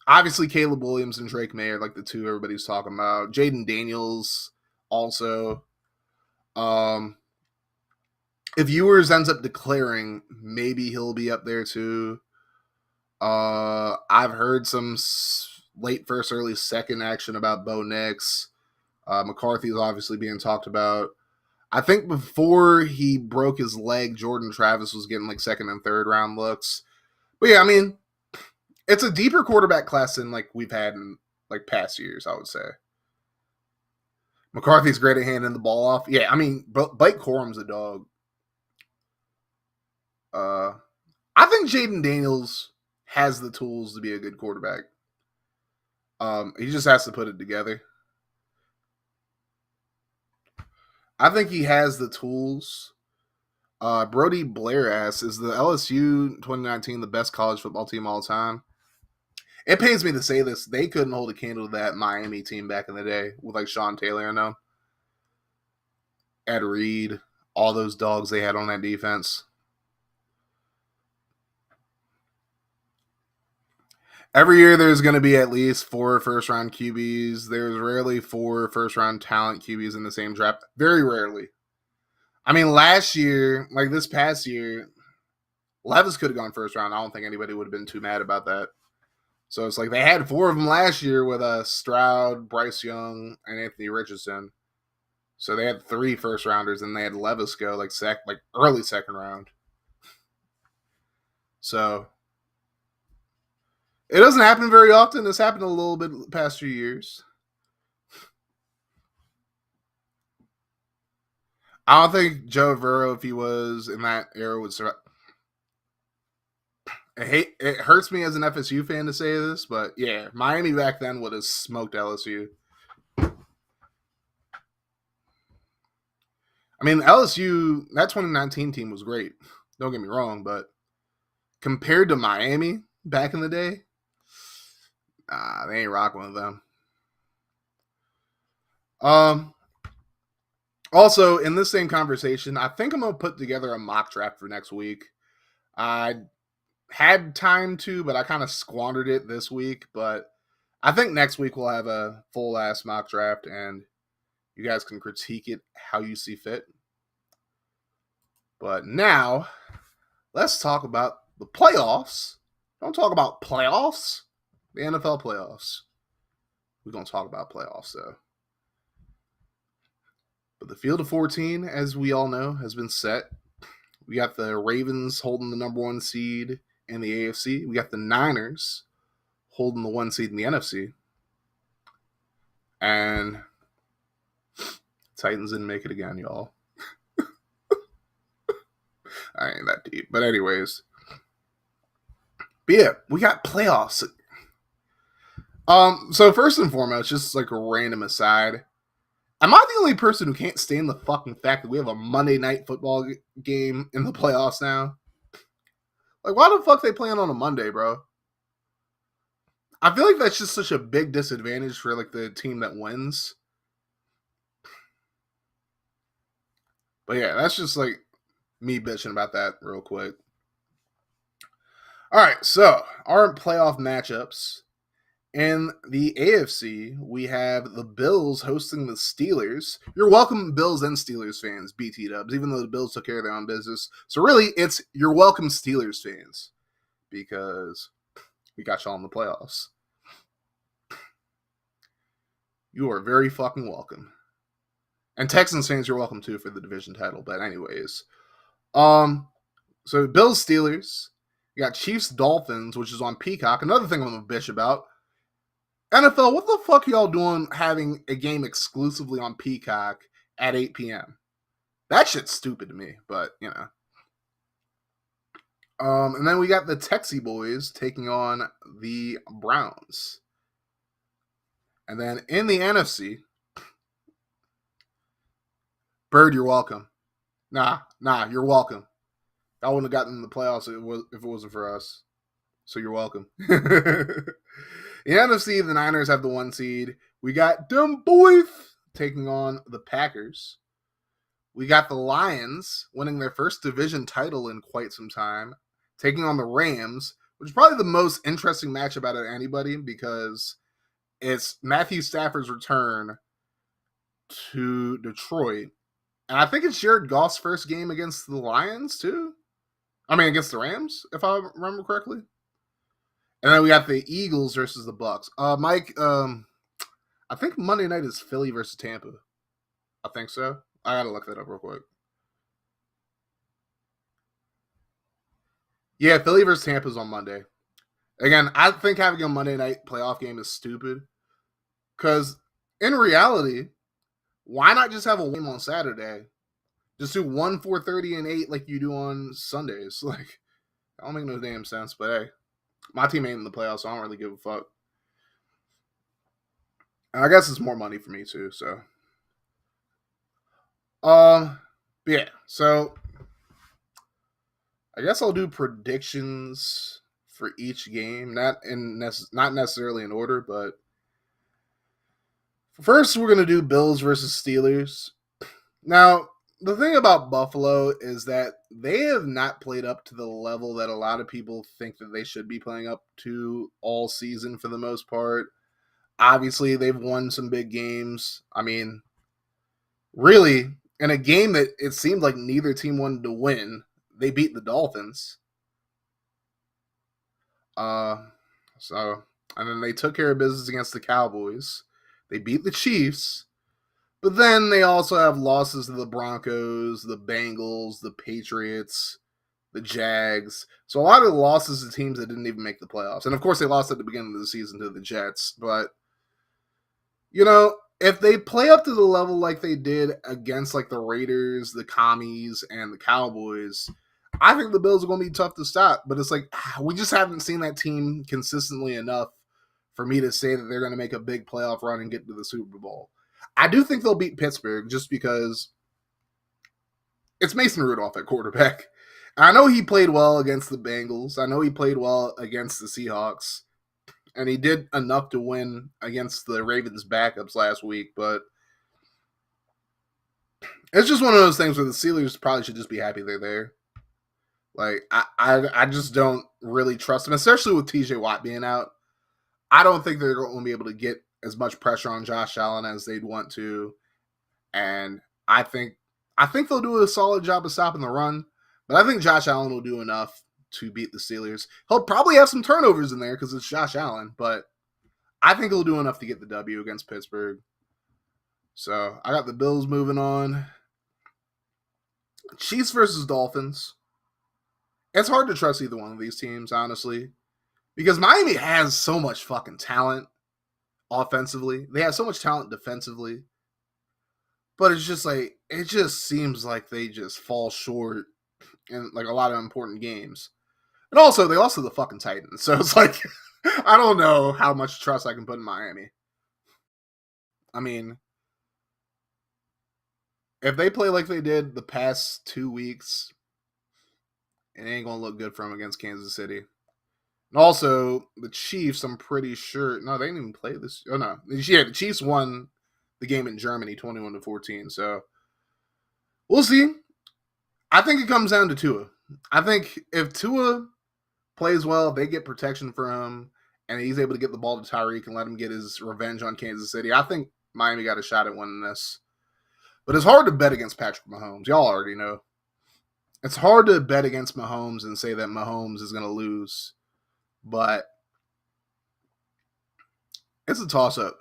obviously Caleb Williams and Drake May are, like, the two everybody's talking about. Jaden Daniels also. If Ewers ends up declaring, maybe he'll be up there too. I've heard some late first, early second action about Bo Nix. McCarthy is obviously being talked about. I think before he broke his leg, Jordan Travis was getting like second and third round looks. But yeah, I mean, it's a deeper quarterback class than like we've had in like past years, I would say. McCarthy's great at handing the ball off. Yeah, I mean, Blake Corum's a dog. I think Jaden Daniels has the tools to be a good quarterback. He just has to put it together. I think he has the tools. Brody Blair asks, is the LSU 2019 the best college football team all time? It pains me to say this. They couldn't hold a candle to that Miami team back in the day with like Sean Taylor and them. Ed Reed, all those dogs they had on that defense. Every year there's going to be at least 4 first-round QBs. There's rarely 4 first-round talent QBs in the same draft. Very rarely. I mean, last year, like this past year, Levis could have gone first round. I don't think anybody would have been too mad about that. So it's like they had 4 of them last year with Stroud, Bryce Young, and Anthony Richardson. So they had 3 first rounders, and they had Levis go like early second round. So it doesn't happen very often. This happened a little bit the past few years. I don't think Joe Burrow, if he was in that era, would survive. It hurts me as an FSU fan to say this, but yeah, Miami back then would have smoked LSU. I mean, LSU, that 2019 team was great. Don't get me wrong, but compared to Miami back in the day, they ain't rocking with them. Also, in this same conversation, I think I'm going to put together a mock draft for next week. I had time to, but I kind of squandered it this week. But I think next week we'll have a full-ass mock draft, and you guys can critique it how you see fit. But now, let's talk about the playoffs. Don't talk about playoffs. The NFL playoffs. We're going to talk about playoffs, though. But the field of 14, as we all know, has been set. We got the Ravens holding the number 1 seed in the AFC. We got the Niners holding the 1 seed in the NFC. And Titans didn't make it again, y'all. I ain't that deep. But anyways. But yeah, we got playoffs. So first and foremost, just like a random aside. Am I the only person who can't stand the fucking fact that we have a Monday night football game in the playoffs now? Like, why the fuck they playing on a Monday, bro? I feel like that's just such a big disadvantage for like the team that wins. But yeah, that's just like me bitching about that real quick. All right, so our playoff matchups. In the AFC, we have the Bills hosting the Steelers. You're welcome, Bills and Steelers fans, BT Dubs, even though the Bills took care of their own business. So really, it's you're welcome, Steelers fans, because we got y'all in the playoffs. You are very fucking welcome. And Texans fans, you're welcome too for the division title. But anyways, so Bills, Steelers. You got Chiefs, Dolphins, which is on Peacock. Another thing I'm gonna bitch about. NFL, what the fuck y'all doing having a game exclusively on Peacock at 8 p.m.? That shit's stupid to me, but, you know. And then we got the Texie boys taking on the Browns. And then in the NFC, Bird, you're welcome. Nah, you're welcome. I wouldn't have gotten in the playoffs if it wasn't for us. So you're welcome. In NFC, the Niners have the 1 seed. We got them boys taking on the Packers. We got the Lions winning their first division title in quite some time, taking on the Rams, which is probably the most interesting matchup out of anybody because it's Matthew Stafford's return to Detroit. And I think it's Jared Goff's first game against the Lions, too. I mean, against the Rams, if I remember correctly. And then we got the Eagles versus the Bucks. Mike, I think Monday night is Philly versus Tampa. I think so. I gotta look that up real quick. Yeah, Philly versus Tampa is on Monday. Again, I think having a Monday night playoff game is stupid. Because in reality, why not just have a game on Saturday? Just do 1, 4:30, and 8 like you do on Sundays. Like, that don't make no damn sense. But hey, my team ain't in the playoffs, so I don't really give a fuck. And I guess it's more money for me too. So, yeah. So, I guess I'll do predictions for each game, not necessarily in order, but first we're gonna do Bills versus Steelers. Now, the thing about Buffalo is that they have not played up to the level that a lot of people think that they should be playing up to all season for the most part. Obviously, they've won some big games. I mean, really, in a game that it seemed like neither team wanted to win, they beat the Dolphins. So, and then they took care of business against the Cowboys. They beat the Chiefs, But then they also have losses to the Broncos, the Bengals, the Patriots, the Jags. So a lot of the losses to teams that didn't even make the playoffs. And of course, they lost at the beginning of the season to the Jets. But, if they play up to the level like they did against like the Raiders, the Commies, and the Cowboys, I think the Bills are going to be tough to stop. But it's like, we just haven't seen that team consistently enough for me to say that they're going to make a big playoff run and get to the Super Bowl. I do think they'll beat Pittsburgh just because it's Mason Rudolph at quarterback. I know he played well against the Bengals. I know he played well against the Seahawks. And he did enough to win against the Ravens backups last week, but it's just one of those things where the Steelers probably should just be happy they're there. Like, I just don't really trust them, especially with TJ Watt being out. I don't think they're going to be able to get as much pressure on Josh Allen as they'd want to. And I think they'll do a solid job of stopping the run, but I think Josh Allen will do enough to beat the Steelers. He'll probably have some turnovers in there because it's Josh Allen, but I think he'll do enough to get the W against Pittsburgh. So I got the Bills moving on. Chiefs versus Dolphins. It's hard to trust either one of these teams, honestly, because Miami has so much fucking talent offensively. They have so much talent defensively. But it's just like, it just seems like they just fall short in like a lot of important games. And also, they lost to the fucking Titans. So it's like, I don't know how much trust I can put in Miami. I mean, if they play like they did the past 2 weeks, it ain't going to look good for them against Kansas City. And also, the Chiefs, I'm pretty sure. No, they didn't even play this. Oh, no. Yeah, the Chiefs won the game in Germany 21-14. So we'll see. I think it comes down to Tua. I think if Tua plays well, they get protection for him, and he's able to get the ball to Tyreek and let him get his revenge on Kansas City. I think Miami got a shot at winning this. But it's hard to bet against Patrick Mahomes. Y'all already know. It's hard to bet against Mahomes and say that Mahomes is going to lose. But it's a toss-up.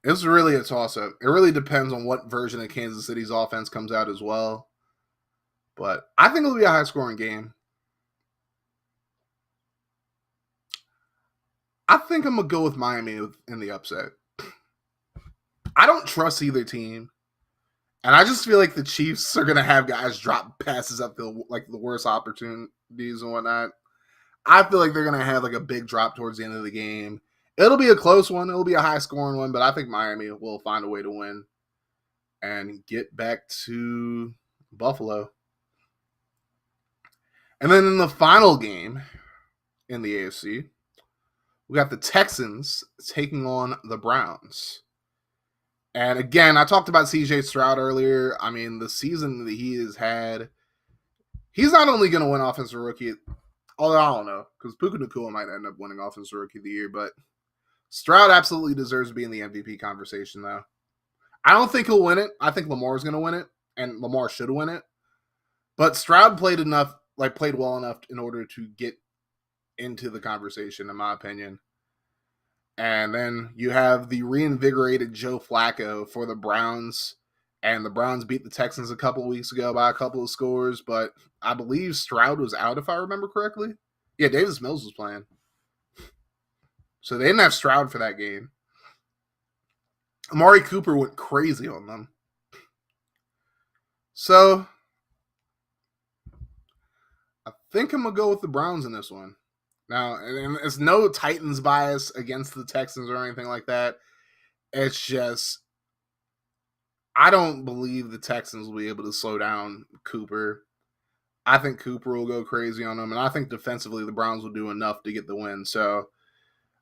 It's really a toss-up. It really depends on what version of Kansas City's offense comes out as well. But I think it'll be a high-scoring game. I think I'm going to go with Miami in the upset. I don't trust either team. And I just feel like the Chiefs are going to have guys drop passes up the worst opportunities and whatnot. I feel like they're going to have like a big drop towards the end of the game. It'll be a close one. It'll be a high-scoring one, but I think Miami will find a way to win and get back to Buffalo. And then in the final game in the AFC, we got the Texans taking on the Browns. And again, I talked about CJ Stroud earlier. I mean, the season that he has had, he's not only going to win Offensive Rookie, although I don't know, because Puka Nacua might end up winning Offensive Rookie of the Year, but Stroud absolutely deserves to be in the MVP conversation, though. I don't think he'll win it. I think Lamar's going to win it, and Lamar should win it. But Stroud played well enough in order to get into the conversation, in my opinion. And then you have the reinvigorated Joe Flacco for the Browns. And the Browns beat the Texans a couple of weeks ago by a couple of scores. But I believe Stroud was out, if I remember correctly. Yeah, Davis Mills was playing. So they didn't have Stroud for that game. Amari Cooper went crazy on them. So I think I'm going to go with the Browns in this one. Now, and it's no Titans bias against the Texans or anything like that. It's just, I don't believe the Texans will be able to slow down Cooper. I think Cooper will go crazy on them, and I think defensively the Browns will do enough to get the win. So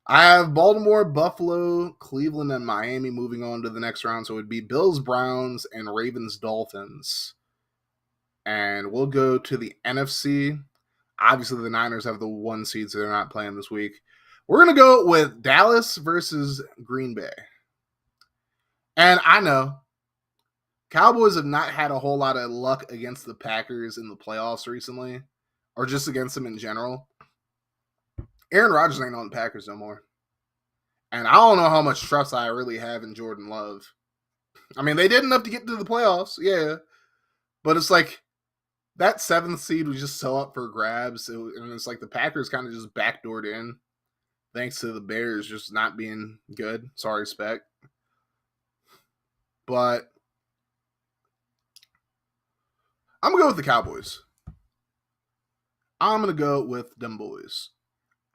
I have Baltimore, Buffalo, Cleveland, and Miami moving on to the next round. So it would be Bills, Browns, and Ravens, Dolphins. And we'll go to the NFC. Obviously, the Niners have the 1 seed, so they're not playing this week. We're going to go with Dallas versus Green Bay. And I know Cowboys have not had a whole lot of luck against the Packers in the playoffs recently, or just against them in general. Aaron Rodgers ain't on the Packers no more. And I don't know how much trust I really have in Jordan Love. I mean, they did enough to get to the playoffs, yeah. But it's like that 7th seed was just so up for grabs. And it's like the Packers kind of just backdoored in thanks to the Bears just not being good. Sorry, Spec. But I'm going to go with the Cowboys. I'm going to go with them boys.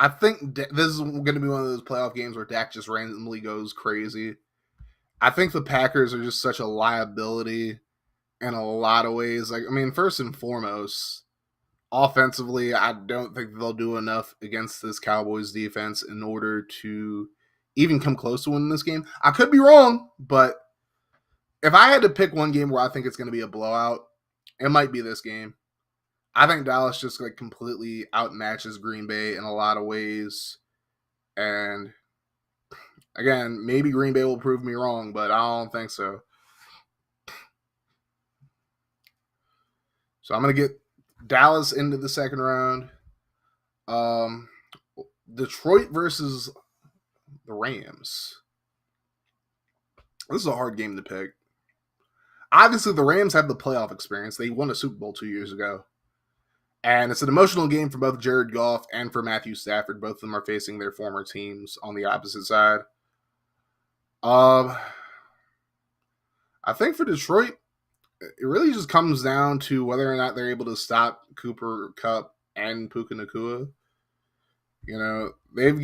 I think this is going to be one of those playoff games where Dak just randomly goes crazy. I think the Packers are just such a liability in a lot of ways. Like, I mean, first and foremost, offensively, I don't think they'll do enough against this Cowboys defense in order to even come close to winning this game. I could be wrong, but if I had to pick one game where I think it's going to be a blowout, it might be this game. I think Dallas just like completely outmatches Green Bay in a lot of ways. And again, maybe Green Bay will prove me wrong, but I don't think so. So I'm going to get Dallas into the second round. Detroit versus the Rams. This is a hard game to pick. Obviously, the Rams have the playoff experience. They won a Super Bowl 2 years ago. And it's an emotional game for both Jared Goff and for Matthew Stafford. Both of them are facing their former teams on the opposite side. I think for Detroit, it really just comes down to whether or not they're able to stop Cooper Kupp and Puka Nacua. You know, they've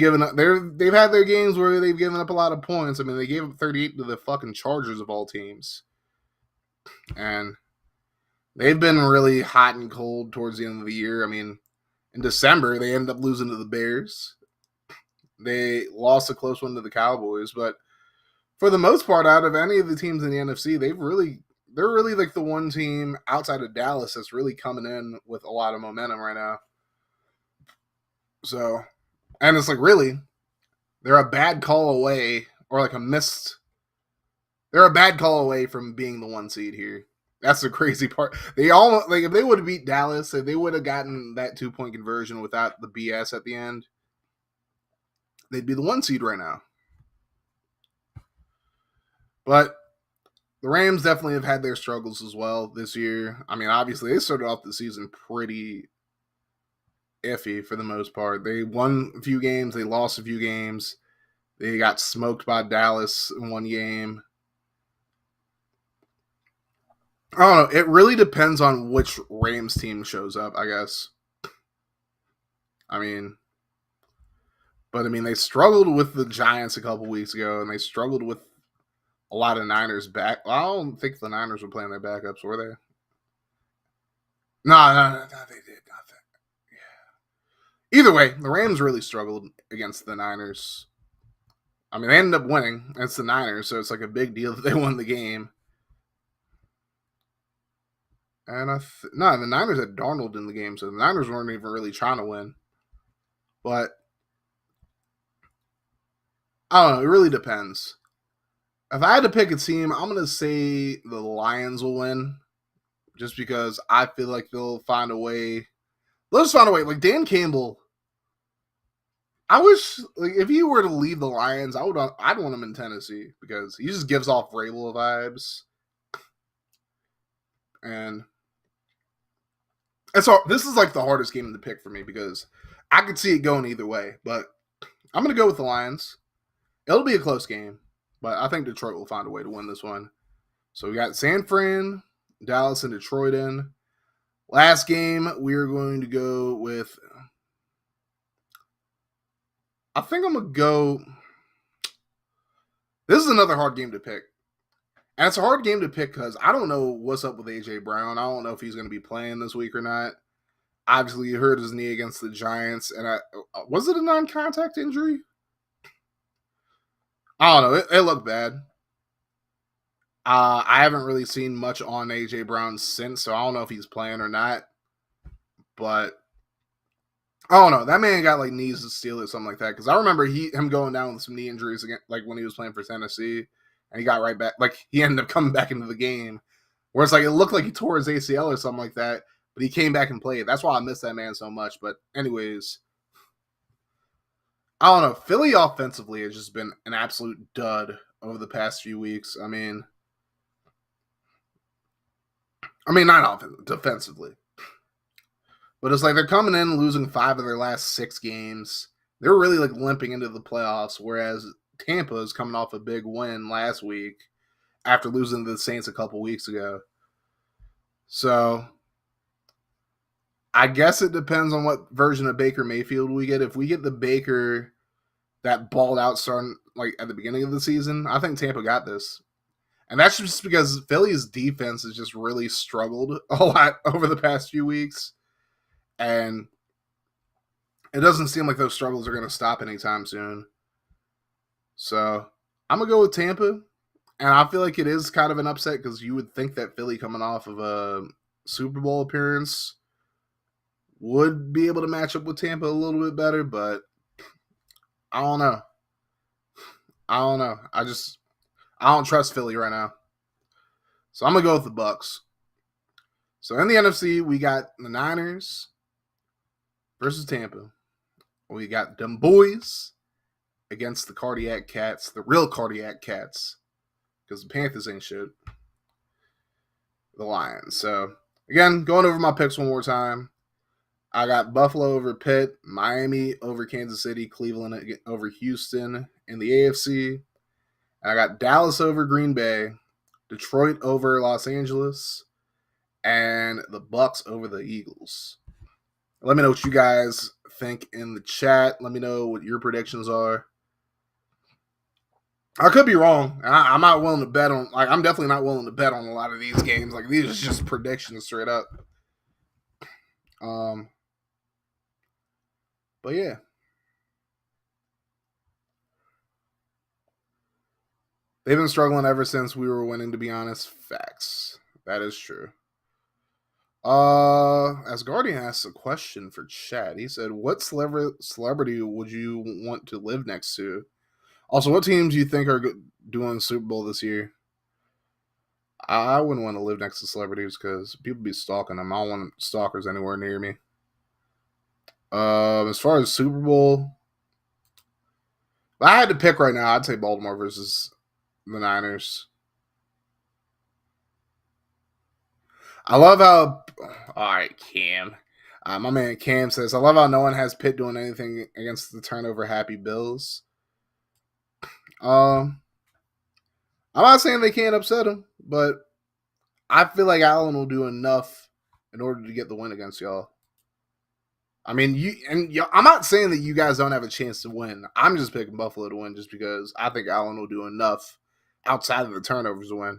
had their games where they've given up a lot of points. I mean, they gave up 38 to the fucking Chargers of all teams. And they've been really hot and cold towards the end of the year. I mean, in December, they ended up losing to the Bears. They lost a close one to the Cowboys, but for the most part, out of any of the teams in the NFC, they're really like the one team outside of Dallas that's really coming in with a lot of momentum right now. So, and it's like really, they're a bad call away, or like a missed. They're a bad call away from being the 1 seed here. That's the crazy part. They all like if they would have beat Dallas, if they would have gotten that 2-point conversion without the BS at the end, they'd be the 1 seed right now. But the Rams definitely have had their struggles as well this year. I mean, obviously they started off the season pretty iffy for the most part. They won a few games, they lost a few games. They got smoked by Dallas in one game. I don't know. It really depends on which Rams team shows up, I guess. I mean, they struggled with the Giants a couple weeks ago, and they struggled with a lot of Niners back. Well, I don't think the Niners were playing their backups, were they? No, they did nothing. Yeah. Either way, the Rams really struggled against the Niners. I mean, they ended up winning. It's the Niners, so it's like a big deal that they won the game. And the Niners had Darnold in the game, so the Niners weren't even really trying to win. But I don't know. It really depends. If I had to pick a team, I'm going to say the Lions will win. Just because I feel like they'll find a way. They'll just find a way. Like Dan Campbell, I wish like if he were to leave the Lions, I'd want him in Tennessee because he just gives off Vrabel vibes. And so this is like the hardest game to pick for me because I could see it going either way. But I'm going to go with the Lions. It'll be a close game, but I think Detroit will find a way to win this one. So we got San Fran, Dallas, and Detroit in. Last game, we're going to go with. I think I'm going to go. This is another hard game to pick. And it's a hard game to pick because I don't know what's up with A.J. Brown. I don't know if he's going to be playing this week or not. Obviously, he hurt his knee against the Giants. And was it a non-contact injury? I don't know. It looked bad. I haven't really seen much on A.J. Brown since, so I don't know if he's playing or not. But I don't know. That man got like knees to steel or something like that. Because I remember him going down with some knee injuries again, like when he was playing for Tennessee. And he got right back. Like, he ended up coming back into the game. Where it's like, it looked like he tore his ACL or something like that. But he came back and played. That's why I miss that man so much. But anyways, I don't know. Philly offensively has just been an absolute dud over the past few weeks. Not defensively, but it's like they're coming in losing 5 of their last 6 games. They're really like limping into the playoffs, whereas Tampa is coming off a big win last week after losing to the Saints a couple weeks ago. So I guess it depends on what version of Baker Mayfield we get. If we get the Baker that balled out starting like at the beginning of the season, I think Tampa got this. And that's just because Philly's defense has just really struggled a lot over the past few weeks. And it doesn't seem like those struggles are going to stop anytime soon. So I'm going to go with Tampa. And I feel like it is kind of an upset because you would think that Philly coming off of a Super Bowl appearance would be able to match up with Tampa a little bit better, but I don't know. I don't trust Philly right now. So I'm gonna go with the Bucks. So in the NFC, we got the Niners versus Tampa. We got them boys against the Cardiac Cats, the real Cardiac Cats, because the Panthers ain't shit. The Lions. So again, going over my picks one more time. I got Buffalo over Pitt, Miami over Kansas City, Cleveland over Houston in the AFC. And I got Dallas over Green Bay, Detroit over Los Angeles, and the Bucks over the Eagles. Let me know what you guys think in the chat. Let me know what your predictions are. I could be wrong. I'm not willing to bet on. I'm definitely not willing to bet on a lot of these games. Like these are just predictions straight up. Um, but yeah, they've been struggling ever since we were winning. To be honest, facts. That is true. As Guardian asks a question for chat, he said, "What celebrity would you want to live next to? Also, what teams do you think are doing Super Bowl this year?" I wouldn't want to live next to celebrities because people be stalking them. I don't want stalkers anywhere near me. As far as Super Bowl, if I had to pick right now, I'd say Baltimore versus the Niners. I love how. All right, Cam. My man Cam says, "I love how no one has Pitt doing anything against the turnover happy Bills." Um, I'm not saying they can't upset him, but I feel like Allen will do enough in order to get the win against y'all. I'm not saying that you guys don't have a chance to win. I'm just picking Buffalo to win just because I think Allen will do enough outside of the turnovers to win.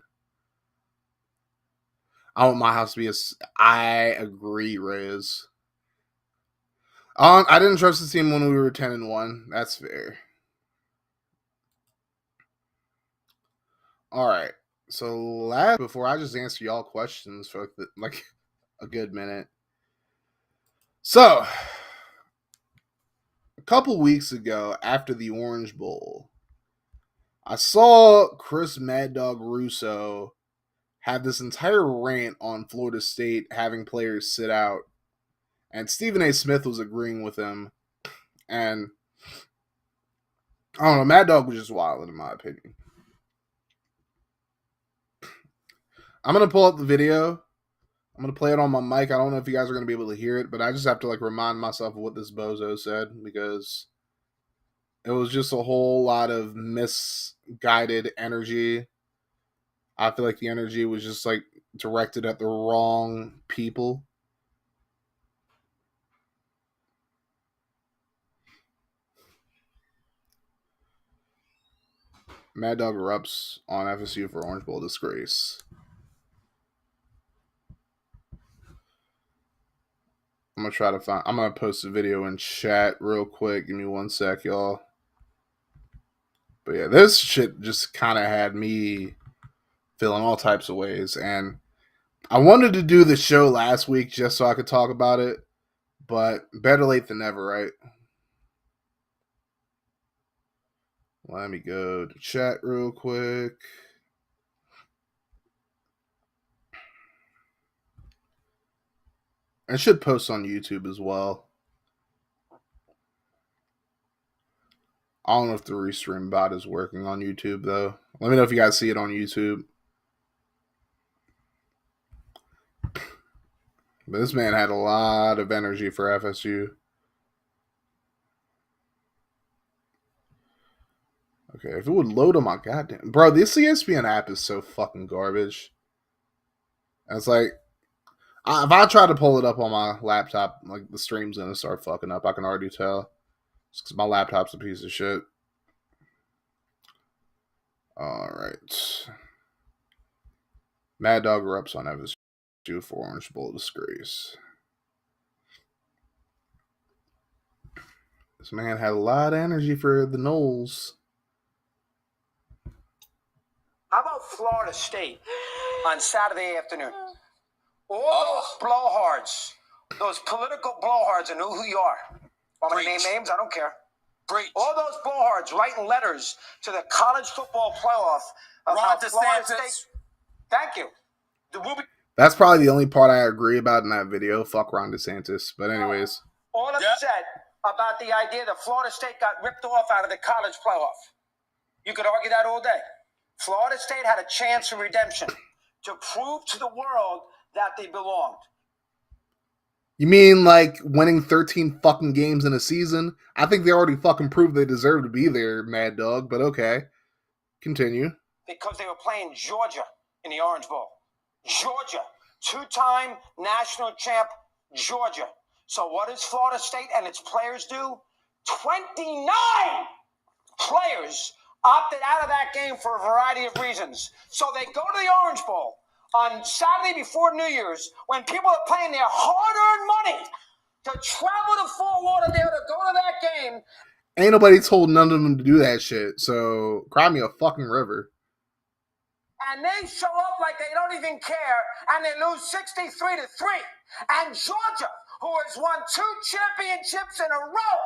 I want my house to be I agree, Reyes. I didn't trust the team when we were 10-1. That's fair. All right. So last before I just answer y'all questions for like a good minute. So a couple weeks ago after the Orange Bowl, I saw Chris Mad Dog Russo had this entire rant on Florida State having players sit out, and Stephen A. Smith was agreeing with him. And I don't know, Mad Dog was just wild in my opinion. I'm gonna pull up the video. I'm gonna play it on my mic. I don't know if you guys are gonna be able to hear it, but I just have to like remind myself of what this bozo said because it was just a whole lot of misguided energy. I feel like the energy was just like directed at the wrong people. Mad Dog erupts on FSU for Orange Bowl disgrace. I'm gonna try to find. I'm gonna post a video in chat real quick. Give me 1 sec, y'all. But yeah, this shit just kind of had me feeling all types of ways, and I wanted to do the show last week just so I could talk about it, but better late than never, right? Let me go to chat real quick. I should post on YouTube as well. I don't know if the restream bot is working on YouTube, though. Let me know if you guys see it on YouTube. But this man had a lot of energy for FSU. Okay, if it would load on my goddamn... Bro, this ESPN app is so fucking garbage. And it's like, if I try to pull it up on my laptop, like, the stream's gonna start fucking up. I can already tell. It's because my laptop's a piece of shit. Alright. Mad Dog erupts on FSU for Orange Bowl disgrace. This man had a lot of energy for the Knowles. How about Florida State on Saturday afternoon? All those blowhards, those political blowhards, I know who you are. Want me to name names? I don't care. Breach. All those blowhards writing letters to the college football playoff of how Florida State. Thank you. That's probably the only part I agree about in that video. Fuck Ron DeSantis. But anyways. All upset about the idea that Florida State got ripped off out of the college playoff. You could argue that all day. Florida State had a chance of redemption to prove to the world that they belonged. You mean like winning 13 fucking games in a season? I think they already fucking proved they deserve to be there, Mad Dog, but okay. Continue. Because they were playing Georgia in the Orange Bowl. Georgia. Two-time national champ, Georgia. So what does Florida State and its players do? 29 players opted out of that game for a variety of reasons. So they go to the Orange Bowl on Saturday before New Year's when people are paying their hard-earned money to travel to Fort Lauderdale to go to that game. Ain't nobody told none of them to do that shit, so cry me a fucking river. And they show up like they don't even care, and they lose 63-3. And Georgia, who has won 2 championships in a row,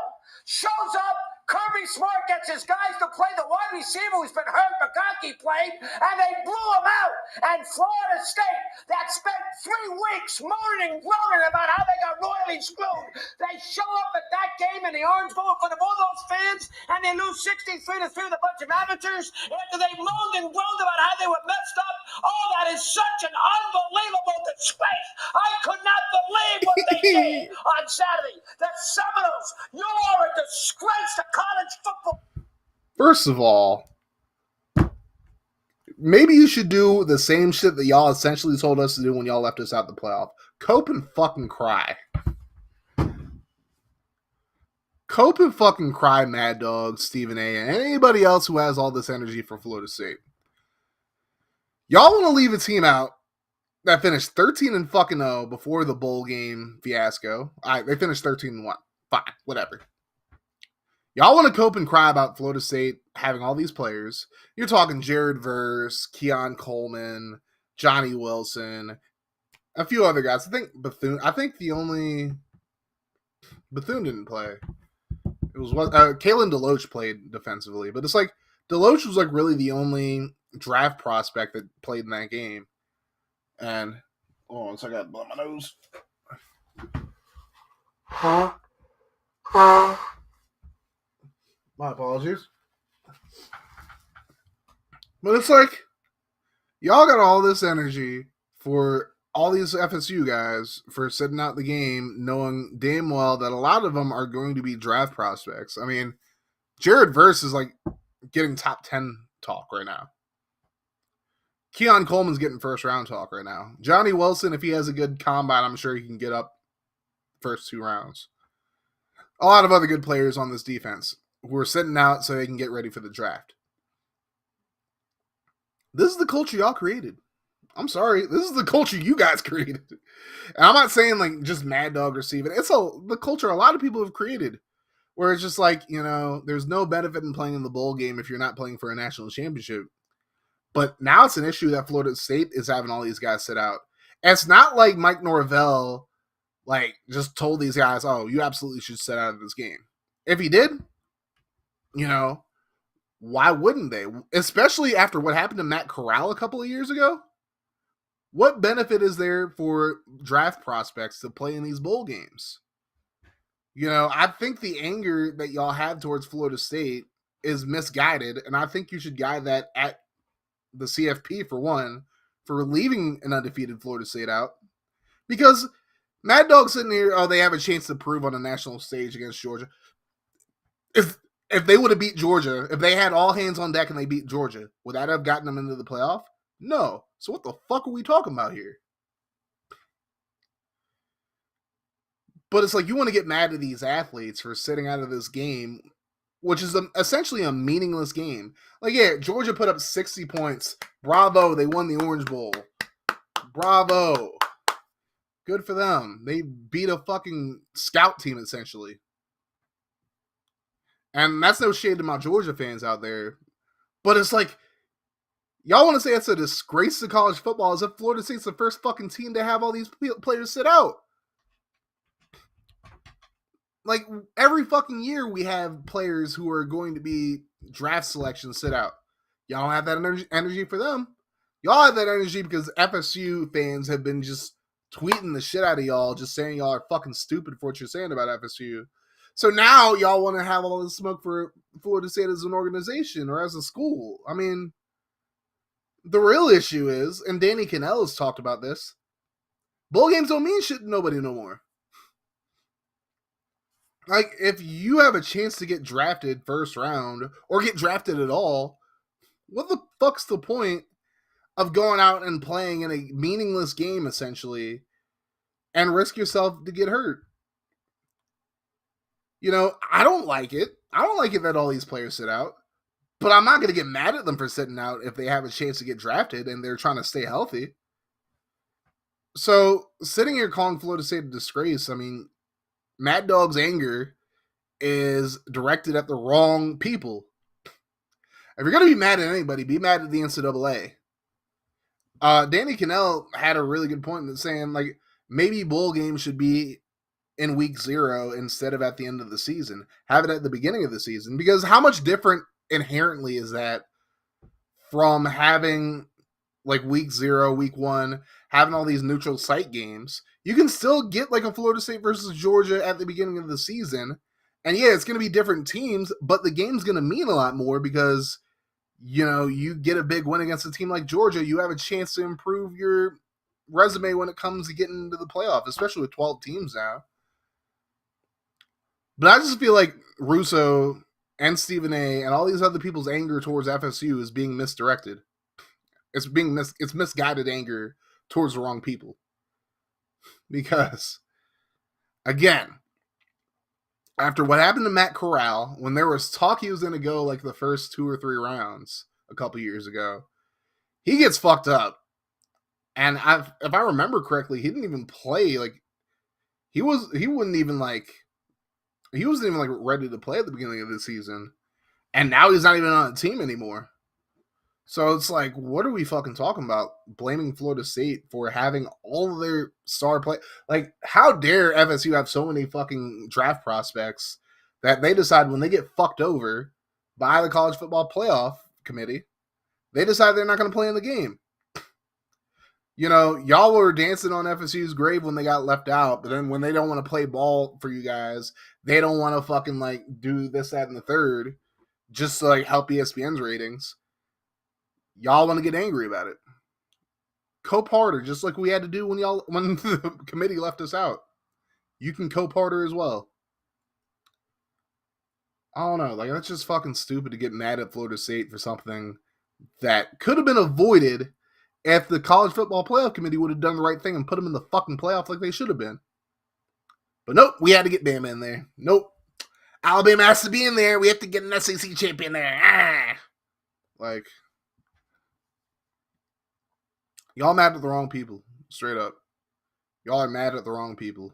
shows up. Kirby Smart gets his guys to play the wide receiver who's been hurt. McConkey played, and they blew him out. And Florida State, that spent 3 weeks moaning and groaning about how they got royally screwed, they show up at that game in the Orange Bowl in front of all those fans, and they lose 63-3 with a bunch of amateurs after they moaned and groaned about how they were messed up. Oh, that is such an unbelievable disgrace. I could not believe what they did on Saturday. The Seminoles, you are a disgrace to college football. First of all, maybe you should do the same shit that y'all essentially told us to do when y'all left us out the playoff. Cope and fucking cry. Cope and fucking cry, Mad Dog, Stephen A, and anybody else who has all this energy for Florida State. Y'all want to leave a team out that finished 13-0 before the bowl game fiasco. They finished 13-1. Fine, whatever. Y'all want to cope and cry about Florida State having all these players. You're talking Jared Verse, Keon Coleman, Johnny Wilson, a few other guys. I think Bethune. Bethune didn't play. It was Kalen DeLoach played defensively, but it's like DeLoach was like really the only draft prospect that played in that game. And so I got to blow my nose. My apologies. But it's like, y'all got all this energy for all these FSU guys for sitting out the game, knowing damn well that a lot of them are going to be draft prospects. I mean, Jared Verse is like getting top 10 talk right now. Keon Coleman's getting first round talk right now. Johnny Wilson, if he has a good combine, I'm sure he can get up first 2 rounds. A lot of other good players on this defense who are sitting out so they can get ready for the draft. This is the culture y'all created. I'm sorry. This is the culture you guys created. And I'm not saying like just Mad Dog or Steven. It's the culture a lot of people have created where it's just like, there's no benefit in playing in the bowl game if you're not playing for a national championship. But now it's an issue that Florida State is having all these guys sit out. And it's not like Mike Norvell just told these guys, oh, you absolutely should sit out of this game. If he did, why wouldn't they? Especially after what happened to Matt Corral a couple of years ago. What benefit is there for draft prospects to play in these bowl games? I think the anger that y'all have towards Florida State is misguided, and I think you should guide that at the CFP for one, for leaving an undefeated Florida State out. Because Mad Dog's sitting here, oh, they have a chance to prove on a national stage against Georgia. If they would have beat Georgia, if they had all hands on deck and they beat Georgia, would that have gotten them into the playoff? No. So what the fuck are we talking about here? But it's like you want to get mad at these athletes for sitting out of this game, which is essentially a meaningless game. Like, yeah, Georgia put up 60 points. Bravo, they won the Orange Bowl. Bravo. Good for them. They beat a fucking scout team, essentially. And that's no shade to my Georgia fans out there. But it's like, y'all want to say it's a disgrace to college football as if Florida State's the first fucking team to have all these players sit out. Like, every fucking year we have players who are going to be draft selections sit out. Y'all don't have that energy for them. Y'all have that energy because FSU fans have been just tweeting the shit out of y'all, just saying y'all are fucking stupid for what you're saying about FSU. So now y'all want to have all this smoke for Florida State as an organization or as a school. I mean, the real issue is, and Danny Cannell has talked about this, bowl games don't mean shit to nobody no more. Like, if you have a chance to get drafted first round or get drafted at all, what the fuck's the point of going out and playing in a meaningless game, essentially, and risk yourself to get hurt? You know, I don't like it. I don't like it that all these players sit out, but I'm not going to get mad at them for sitting out if they have a chance to get drafted and they're trying to stay healthy. So, sitting here calling Florida State a disgrace, I mean, Mad Dog's anger is directed at the wrong people. If you're going to be mad at anybody, be mad at the NCAA. Danny Cannell had a really good point in saying, like, maybe bowl games should be in week 0 instead of at the end of the season. Have it at the beginning of the season. Because how much different inherently is that from having, like, week 0, week 1, having all these neutral site games? You can still get, like, a Florida State versus Georgia at the beginning of the season. And yeah, it's going to be different teams, but the game's going to mean a lot more because, you know, you get a big win against a team like Georgia, you have a chance to improve your resume when it comes to getting into the playoff, especially with 12 teams now. But I just feel like Russo and Stephen A. and all these other people's anger towards FSU is being misdirected. It's misguided anger towards the wrong people. Because, again, after what happened to Matt Corral, when there was talk he was going to go like the first 2 or 3 rounds a couple years ago, he gets fucked up. And if I remember correctly, he didn't even play. Like, he wasn't even ready to play at the beginning of the season. And now he's not even on a team anymore. So it's like, what are we fucking talking about? Blaming Florida State for having all of their star play. Like, how dare FSU have so many fucking draft prospects that they decide when they get fucked over by the college football playoff committee, they decide they're not going to play in the game. You know, y'all were dancing on FSU's grave when they got left out, but then when they don't want to play ball for you guys, they don't want to fucking, like, do this, that, and the third just to, like, help ESPN's ratings. Y'all want to get angry about it. Cope harder, just like we had to do when the committee left us out. You can cope harder as well. I don't know. Like, that's just fucking stupid to get mad at Florida State for something that could have been avoided if the college football playoff committee would have done the right thing and put them in the fucking playoff like they should have been. But nope, we had to get Bama in there. Nope. Alabama has to be in there. We have to get an SEC champion there. Like, y'all mad at the wrong people. Straight up. Y'all are mad at the wrong people.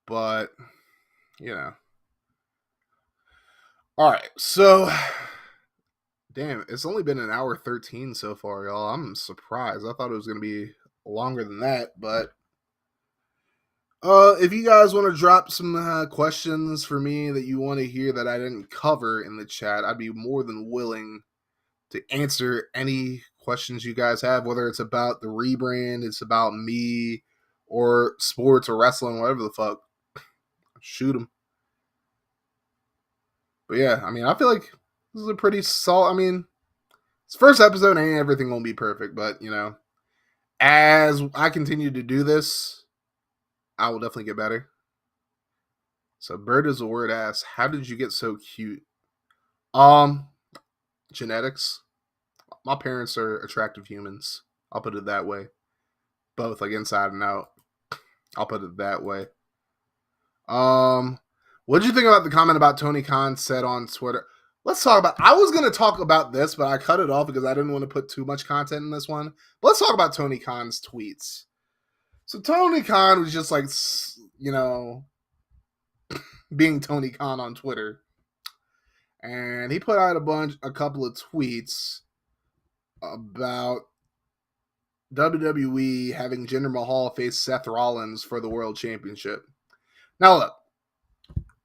But, you know. Alright, so, damn, it's only been an hour 13 so far, y'all. I'm surprised. I thought it was going to be longer than that, but if you guys want to drop some questions for me that you want to hear that I didn't cover in the chat, I'd be more than willing to answer any questions you guys have, whether it's about the rebrand, it's about me, or sports or wrestling, whatever the fuck. Shoot them. But yeah, I mean, I feel like this is a pretty solid. I mean, it's first episode, ain't everything gonna be perfect, but you know, as I continue to do this, I will definitely get better. So, bird is a word asks, how did you get so cute? Um, Genetics. My parents are attractive humans. I'll put it that way. Both, like inside and out. I'll put it that way. Um, what did you think about the comment about Tony Khan said on Twitter? Let's talk about. I was going to talk about this, but I cut it off because I didn't want to put too much content in this one. But let's talk about Tony Khan's tweets. So Tony Khan was just like, you know, being Tony Khan on Twitter, and he put out a couple of tweets about WWE having Jinder Mahal face Seth Rollins for the World Championship. Now look,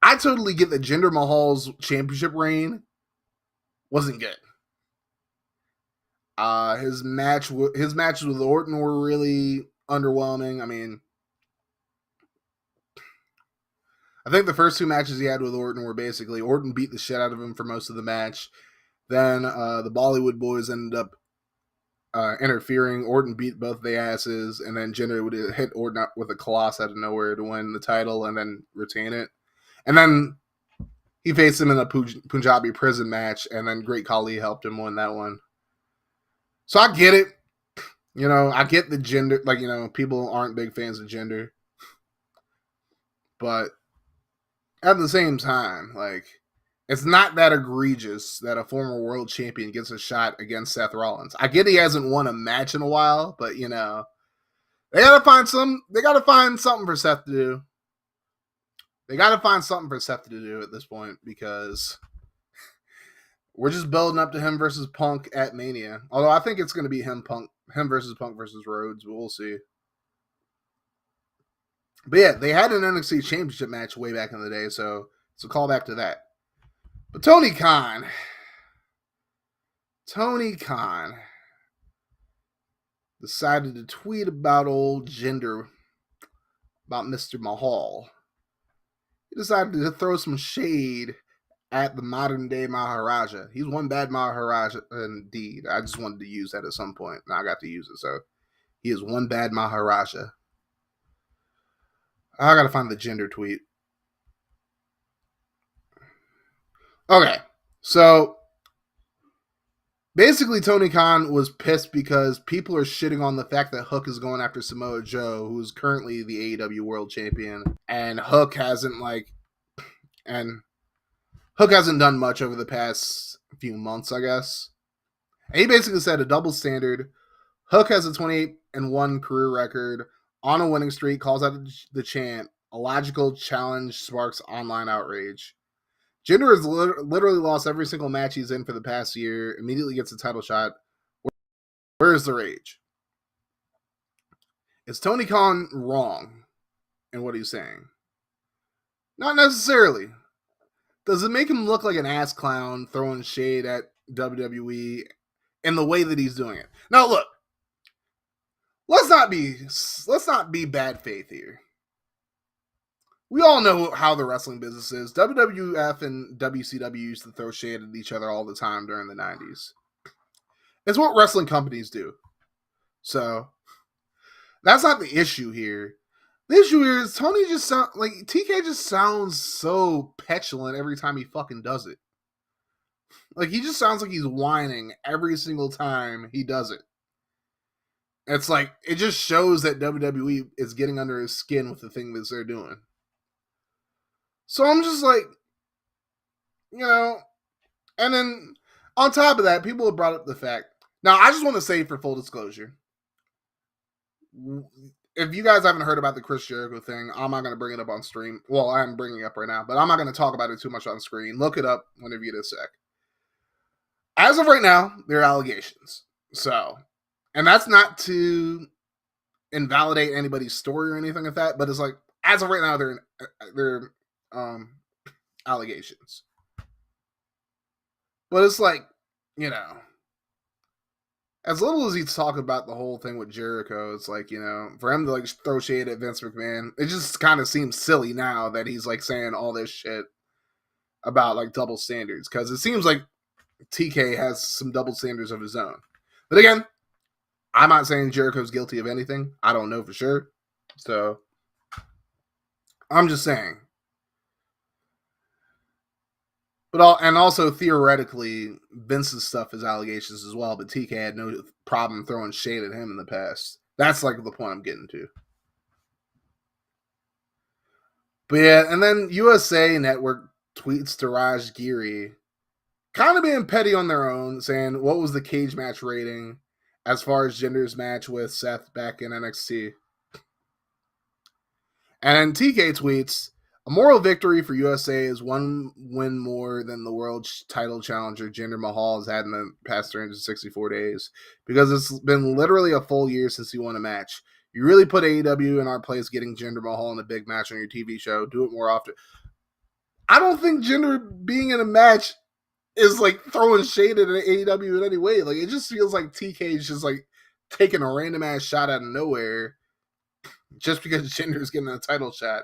I totally get that Jinder Mahal's championship reign wasn't good. His matches with Orton were really underwhelming. I mean, I think the first two matches he had with Orton were basically Orton beat the shit out of him for most of the match. Then the Bollywood Boys ended up interfering. Orton beat both their asses, and then Jinder would hit Orton with a Colossus out of nowhere to win the title and then retain it. And then he faced him in a Punjabi prison match, and then Great Khali helped him win that one. So I get it. You know, I get the Jinder. Like, you know, people aren't big fans of Jinder. But at the same time, like, it's not that egregious that a former world champion gets a shot against Seth Rollins. I get he hasn't won a match in a while, but, you know, they gotta find something for Seth to do. They gotta find something for Seth to do at this point because we're just building up to him versus Punk at Mania. Although I think it's going to be him versus Punk versus Rhodes, but we'll see. But yeah, they had an NXT Championship match way back in the day, so it's a callback to that. But Tony Khan decided to tweet about old Jinder, about Mr. Mahal. He decided to throw some shade at the modern day Maharaja. He's one bad Maharaja indeed. I just wanted to use that at some point, and I got to use it. So he is one bad Maharaja. I gotta find the Jinder tweet. Okay, so basically Tony Khan was pissed because people are shitting on the fact that Hook is going after Samoa Joe, who's currently the AEW World Champion, and Hook hasn't done much over the past few months, I guess. And he basically said a double standard. Hook has a 28-1 career record on a winning streak, calls out the chant. A logical challenge sparks online outrage. Jinder has literally lost every single match he's in for the past year, immediately gets a title shot. Where's the rage? Is Tony Khan wrong in what he's saying? Not necessarily. Does it make him look like an ass clown throwing shade at WWE in the way that he's doing it? Now look, let's not be bad faith here. We all know how the wrestling business is. WWF and WCW used to throw shade at each other all the time during the 90s. It's what wrestling companies do. So, that's not the issue here. The issue here is Tony just sounds like TK just sounds so petulant every time he fucking does it. Like, he just sounds like he's whining every single time he does it. It's like, it just shows that WWE is getting under his skin with the thing that they're doing. So I'm just like, you know, and then on top of that, people have brought up the fact. Now, I just want to say for full disclosure, if you guys haven't heard about the Chris Jericho thing, I'm not going to bring it up on stream. Well, I'm bringing it up right now, but I'm not going to talk about it too much on screen. Look it up whenever you get a sec. As of right now, there are allegations. So, and that's not to invalidate anybody's story or anything like that, but it's like, as of right now, they're allegations. But it's like, you know, as little as he's talking about the whole thing with Jericho, it's like, you know, for him to like throw shade at Vince McMahon, it just kind of seems silly now that he's like saying all this shit about like double standards, because it seems like TK has some double standards of his own. But again, I'm not saying Jericho's guilty of anything. I don't know for sure. So I'm just saying. But also theoretically, Vince's stuff is allegations as well. But TK had no problem throwing shade at him in the past. That's like the point I'm getting to. But yeah, and then USA Network tweets to Raj Giri, kind of being petty on their own, saying what was the cage match rating as far as Jinder's match with Seth back in NXT. And TK tweets, a moral victory for USA is one win more than the world title challenger Jinder Mahal has had in the past 364 days, because it's been literally a full year since he won a match. You really put AEW in our place getting Jinder Mahal in a big match on your TV show. Do it more often. I don't think Jinder being in a match is like throwing shade at AEW in any way. Like, it just feels like TK is just like taking a random ass shot out of nowhere just because Jinder's getting a title shot.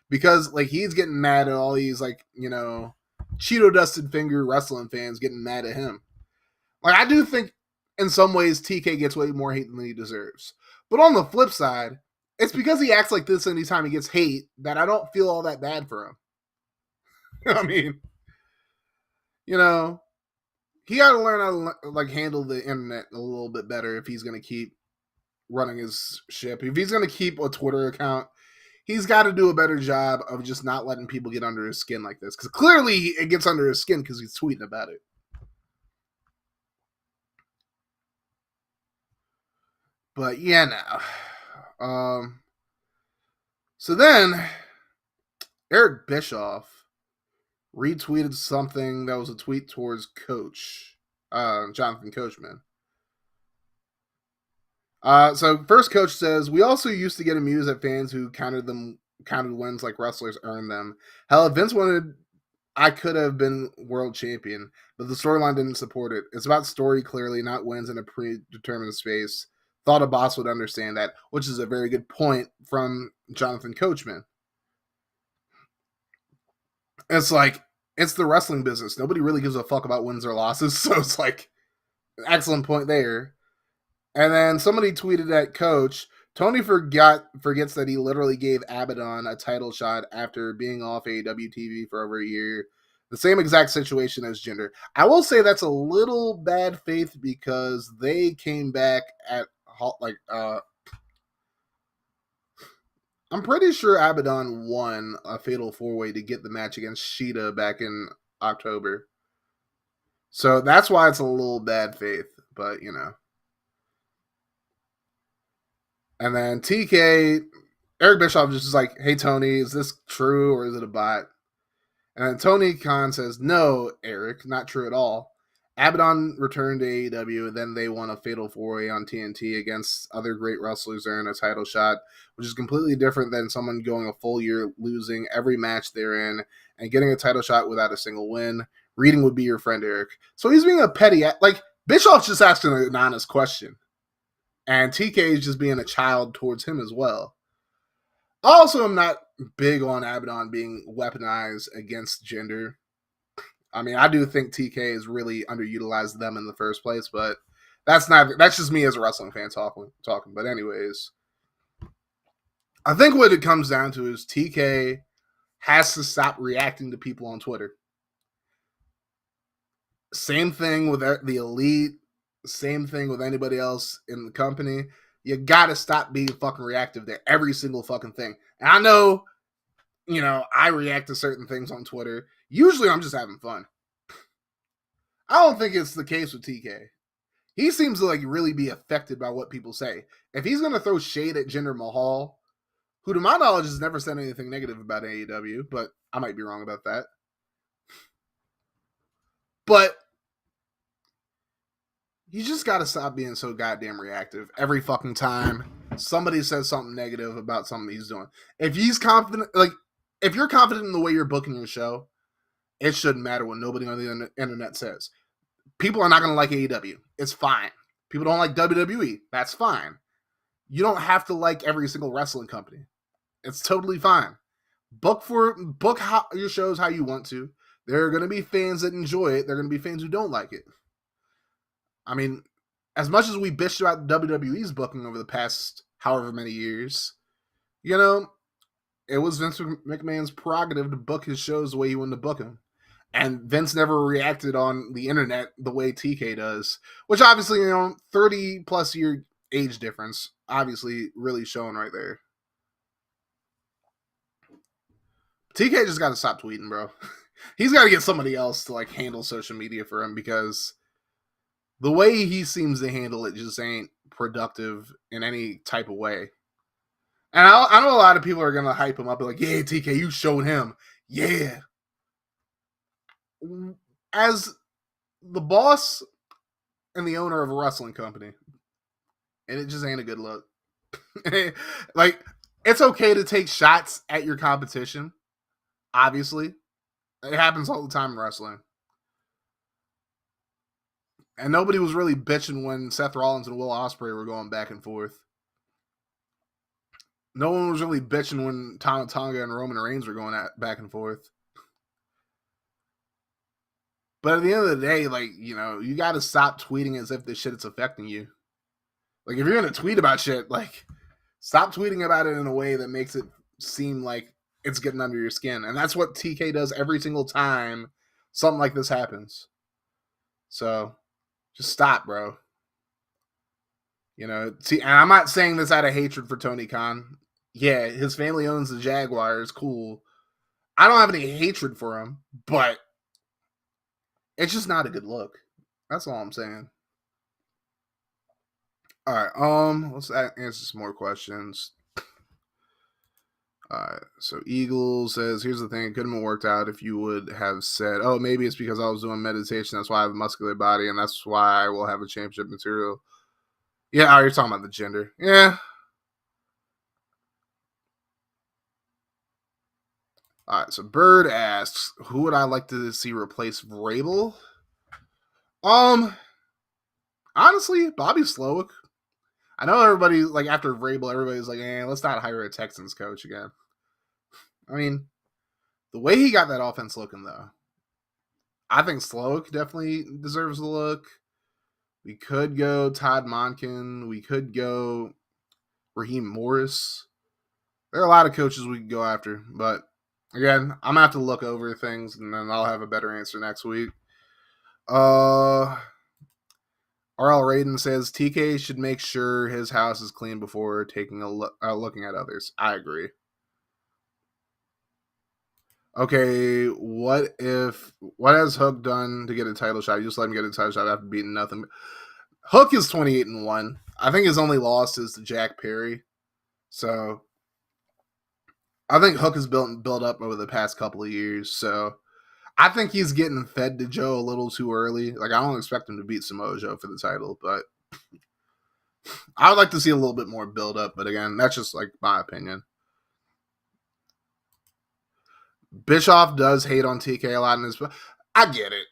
Because like he's getting mad at all these like, Cheeto dusted finger wrestling fans getting mad at him. Like, I do think in some ways TK gets way more hate than he deserves. But on the flip side, it's because he acts like this anytime he gets hate that I don't feel all that bad for him. I mean, he got to learn how to like handle the internet a little bit better if he's going to keep running his ship. If he's going to keep a Twitter account, he's got to do a better job of just not letting people get under his skin like this. Because clearly it gets under his skin because he's tweeting about it. But yeah, now. So then Eric Bischoff retweeted something that was a tweet towards Coach, Jonathan Coachman. So first Coach says, we also used to get amused at fans who counted wins like wrestlers earned them. Hell, if Vince wanted, I could have been world champion, but the storyline didn't support it. It's about story clearly, not wins in a predetermined space. Thought a boss would understand that, which is a very good point from Jonathan Coachman. It's like, it's the wrestling business. Nobody really gives a fuck about wins or losses, so it's like an excellent point there. And then somebody tweeted at Coach, Tony forgets that he literally gave Abaddon a title shot after being off AEW TV for over a year. The same exact situation as Jinder. I will say that's a little bad faith because they came back at I'm pretty sure Abaddon won a fatal 4-way to get the match against Shida back in October. So that's why it's a little bad faith, but And then Eric Bischoff is just like, hey, Tony, is this true or is it a bot? And then Tony Khan says, no, Eric, not true at all. Abaddon returned to AEW, and then they won a fatal 4-way on TNT against other great wrestlers during a title shot, which is completely different than someone going a full year losing every match they're in and getting a title shot without a single win. Reading would be your friend, Eric. So he's being a petty, like, Bischoff's just asking an honest question. And TK is just being a child towards him as well. Also, I'm not big on Abaddon being weaponized against Jinder. I mean, I do think TK has really underutilized them in the first place, but that's just me as a wrestling fan talking. But anyways, I think what it comes down to is TK has to stop reacting to people on Twitter. Same thing with the Elite. Same thing with anybody else in the company. You gotta stop being fucking reactive to every single fucking thing. And I know, I react to certain things on Twitter. Usually I'm just having fun. I don't think it's the case with TK. He seems to like really be affected by what people say. If he's gonna throw shade at Jinder Mahal, who to my knowledge has never said anything negative about AEW, but I might be wrong about that. But you just gotta stop being so goddamn reactive every fucking time somebody says something negative about something he's doing. If he's confident, like, if you're confident in the way you're booking your show, it shouldn't matter what nobody on the internet says. People are not going to like AEW. It's fine. People don't like WWE. That's fine. You don't have to like every single wrestling company. It's totally fine. Book your shows how you want to. There are going to be fans that enjoy it. There are going to be fans who don't like it. I mean, as much as we bitched about WWE's booking over the past however many years, you know, it was Vince McMahon's prerogative to book his shows the way he wanted to book them. And Vince never reacted on the internet the way TK does, which obviously, 30 plus year age difference, obviously really showing right there. TK just got to stop tweeting, bro. He's got to get somebody else to like handle social media for him, because the way he seems to handle it just ain't productive in any type of way. And I know a lot of people are gonna hype him up, like, "Yeah, TK, you showed him." Yeah, as the boss and the owner of a wrestling company, and it just ain't a good look. Like, it's okay to take shots at your competition. Obviously, it happens all the time in wrestling. And nobody was really bitching when Seth Rollins and Will Ospreay were going back and forth. No one was really bitching when Tama Tonga and Roman Reigns were going back and forth. But at the end of the day, like, you got to stop tweeting as if this shit is affecting you. Like, if you're going to tweet about shit, like, stop tweeting about it in a way that makes it seem like it's getting under your skin. And that's what TK does every single time something like this happens. So, just stop, bro. See, and I'm not saying this out of hatred for Tony Khan. Yeah, his family owns the Jaguars. Cool. I don't have any hatred for him, but it's just not a good look. That's all I'm saying. All right, let's answer some more questions. So Eagle says, "Here's the thing: it couldn't have worked out if you would have said, oh, maybe it's because I was doing meditation. That's why I have a muscular body, and that's why I will have a championship material." Yeah, you're talking about the gender. Yeah. All right, so Bird asks, who would I like to see replace Vrabel? Honestly, Bobby Slowick. I know everybody, like, after Vrabel, everybody's like, let's not hire a Texans coach again. I mean, the way he got that offense looking, though, I think Slowick definitely deserves the look. We could go Todd Monken. We could go Raheem Morris. There are a lot of coaches we could go after, but again, I'm gonna have to look over things, and then I'll have a better answer next week. RL Raiden says TK should make sure his house is clean before taking looking at others. I agree. Okay, what has Hook done to get a title shot? You just let him get a title shot after beating nothing. Hook is 28-1. I think his only loss is to Jack Perry. So I think Hook has built up over the past couple of years. So I think he's getting fed to Joe a little too early. Like, I don't expect him to beat Samoa Joe for the title, but I would like to see a little bit more build up. But again, that's just like my opinion. Bischoff does hate on TK a lot in this. I get it,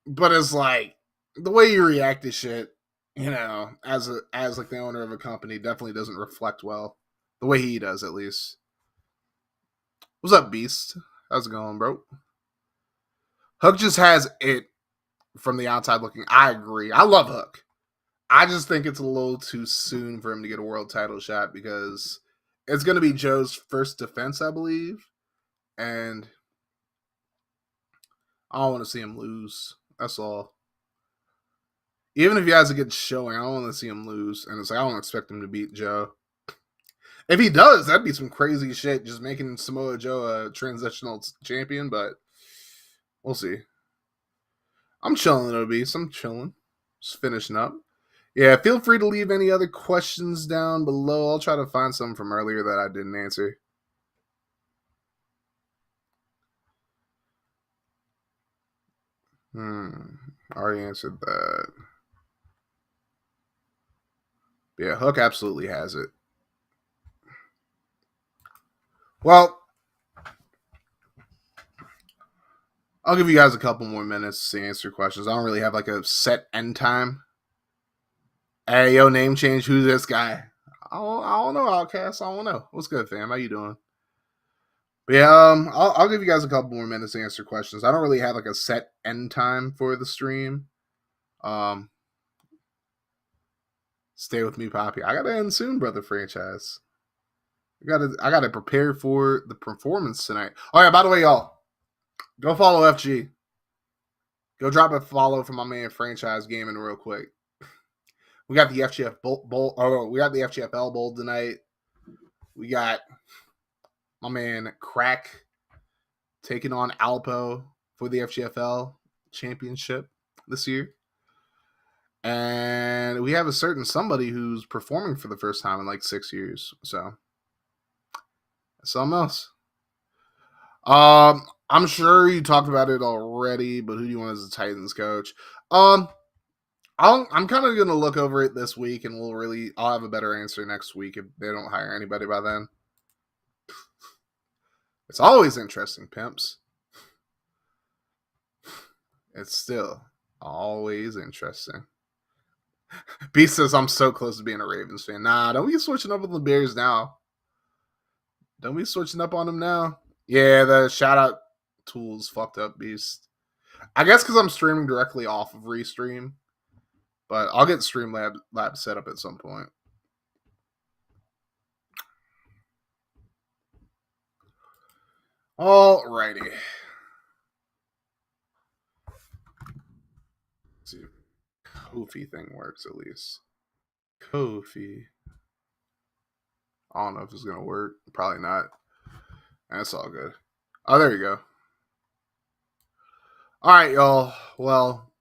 but it's like the way you react to shit, as like the owner of a company, definitely doesn't reflect well. The way he does, at least. What's up, Beast? How's it going, bro? Hook just has it from the outside looking. I agree. I love Hook. I just think it's a little too soon for him to get a world title shot, because it's going to be Joe's first defense, I believe. And I don't want to see him lose. That's all. Even if he has a good showing, I don't want to see him lose. And it's like, I don't expect him to beat Joe. If he does, that'd be some crazy shit, just making Samoa Joe a transitional champion, but we'll see. I'm chilling, Obese. I'm chilling. Just finishing up. Yeah, feel free to leave any other questions down below. I'll try to find some from earlier that I didn't answer. Already answered that. Yeah, Hook absolutely has it. Well, I'll give you guys a couple more minutes to answer questions. I don't really have like a set end time. Hey, yo, name change. Who's this guy? I don't know, Outcast. I don't know. What's good, fam? How you doing? But yeah, I'll give you guys a couple more minutes to answer questions. I don't really have like a set end time for the stream. Um, stay with me, Poppy. I gotta end soon, brother. Franchise. I gotta prepare for the performance tonight. Oh yeah, by the way, y'all, go follow FG. Go drop a follow for my man Franchise Gaming real quick. We got the FGF bowl. Oh, we got the FGFL bowl tonight. We got my man Crack taking on Alpo for the FGFL championship this year. And we have a certain somebody who's performing for the first time in like 6 years. So something else. I'm sure you talked about it already, but who do you want as the Titans coach? I'm kind of gonna look over it this week, and I'll have a better answer next week if they don't hire anybody by then. It's always interesting, pimps. It's still always interesting. Beast says I'm so close to being a Ravens fan. Nah, don't be switching up with the Bears now. Don't be switching up on them now. Yeah, the shout out tools fucked up, Beast. I guess because I'm streaming directly off of Restream, but I'll get Streamlab set up at some point. Alrighty. Let's see if Kofi thing works at least. Kofi. I don't know if it's gonna work. Probably not. That's all good. Oh, there you go. All right, y'all. Well,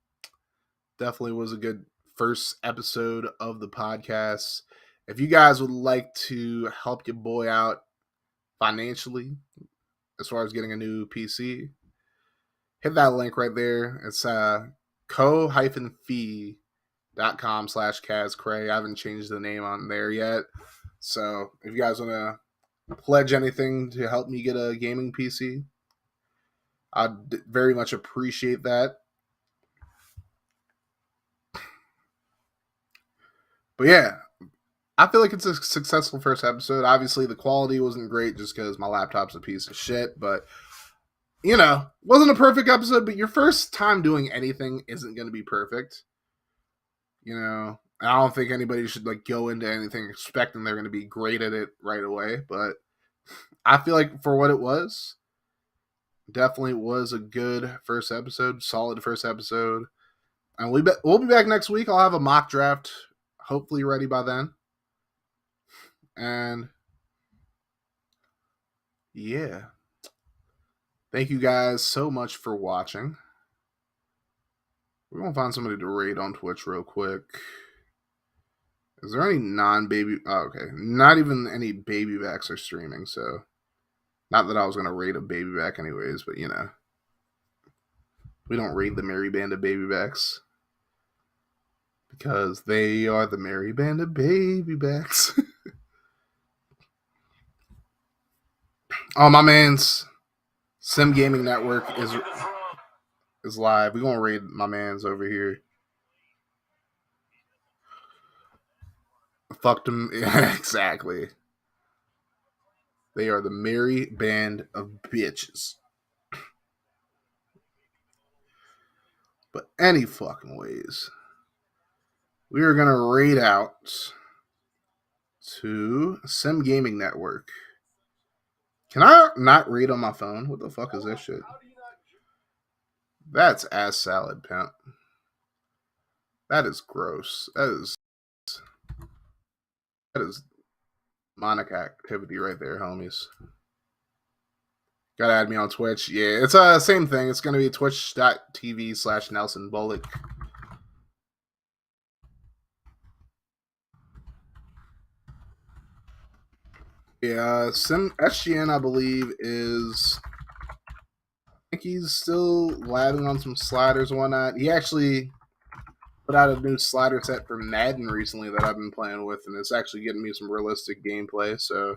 definitely was a good first episode of the podcast. If you guys would like to help your boy out financially, as far as getting a new PC, hit that link right there. It's co-fee.com/CazCray. I haven't changed the name on there yet. So if you guys want to pledge anything to help me get a gaming PC, I'd very much appreciate that. But yeah, I feel like it's a successful first episode. Obviously, the quality wasn't great just because my laptop's a piece of shit, but wasn't a perfect episode. But your first time doing anything isn't going to be perfect. I don't think anybody should like go into anything expecting they're going to be great at it right away. But I feel like for what it was, definitely was a good first episode, solid first episode. And we'll be back next week. I'll have a mock draft hopefully ready by then. And yeah. Thank you guys so much for watching. We're going to find somebody to raid on Twitch real quick. Is there any non-baby... Oh, okay. Not even any baby backs are streaming, so... Not that I was going to raid a baby back anyways, but we don't raid the merry band of baby backs. Because they are the merry band of baby backs. Oh, my man's Sim Gaming Network is live. We're going to raid my man's over here. Fucked him. Yeah, exactly. They are the merry band of bitches. But any fucking ways, we are going to raid out to Sim Gaming Network. Can I not read on my phone? What the fuck is this shit? That's ass salad, pimp. That is gross. That is demonic activity right there, homies. Gotta add me on Twitch. Yeah, it's same thing. It's gonna be twitch.tv/Nelson Bullock. Yeah, SGN, I believe, is... I think he's still labbing on some sliders and whatnot. He actually put out a new slider set for Madden recently that I've been playing with, and it's actually getting me some realistic gameplay, so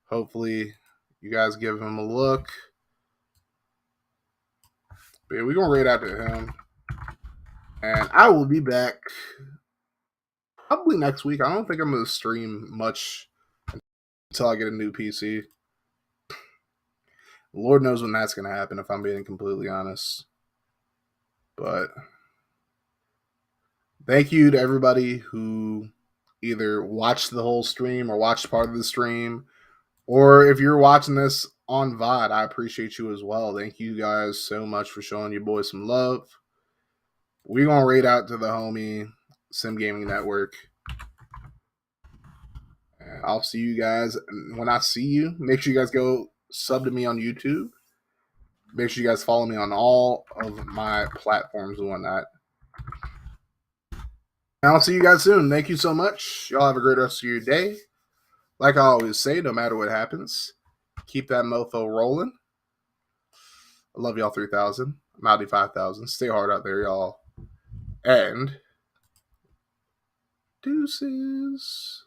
hopefully you guys give him a look. But yeah, we're going to raid out to him. And I will be back probably next week. I don't think I'm going to stream much until I get a new PC. Lord knows when that's going to happen, if I'm being completely honest. But thank you to everybody who either watched the whole stream or watched part of the stream. Or if you're watching this on VOD, I appreciate you as well. Thank you guys so much for showing your boys some love. We're going to raid out to the homie Sim Gaming Network. I'll see you guys. When I see you, make sure you guys go sub to me on YouTube. Make sure you guys follow me on all of my platforms and whatnot. And I'll see you guys soon. Thank you so much. Y'all have a great rest of your day. Like I always say, no matter what happens, keep that mofo rolling. I love y'all 3,000. I'm out 5,000. Stay hard out there, y'all. And deuces.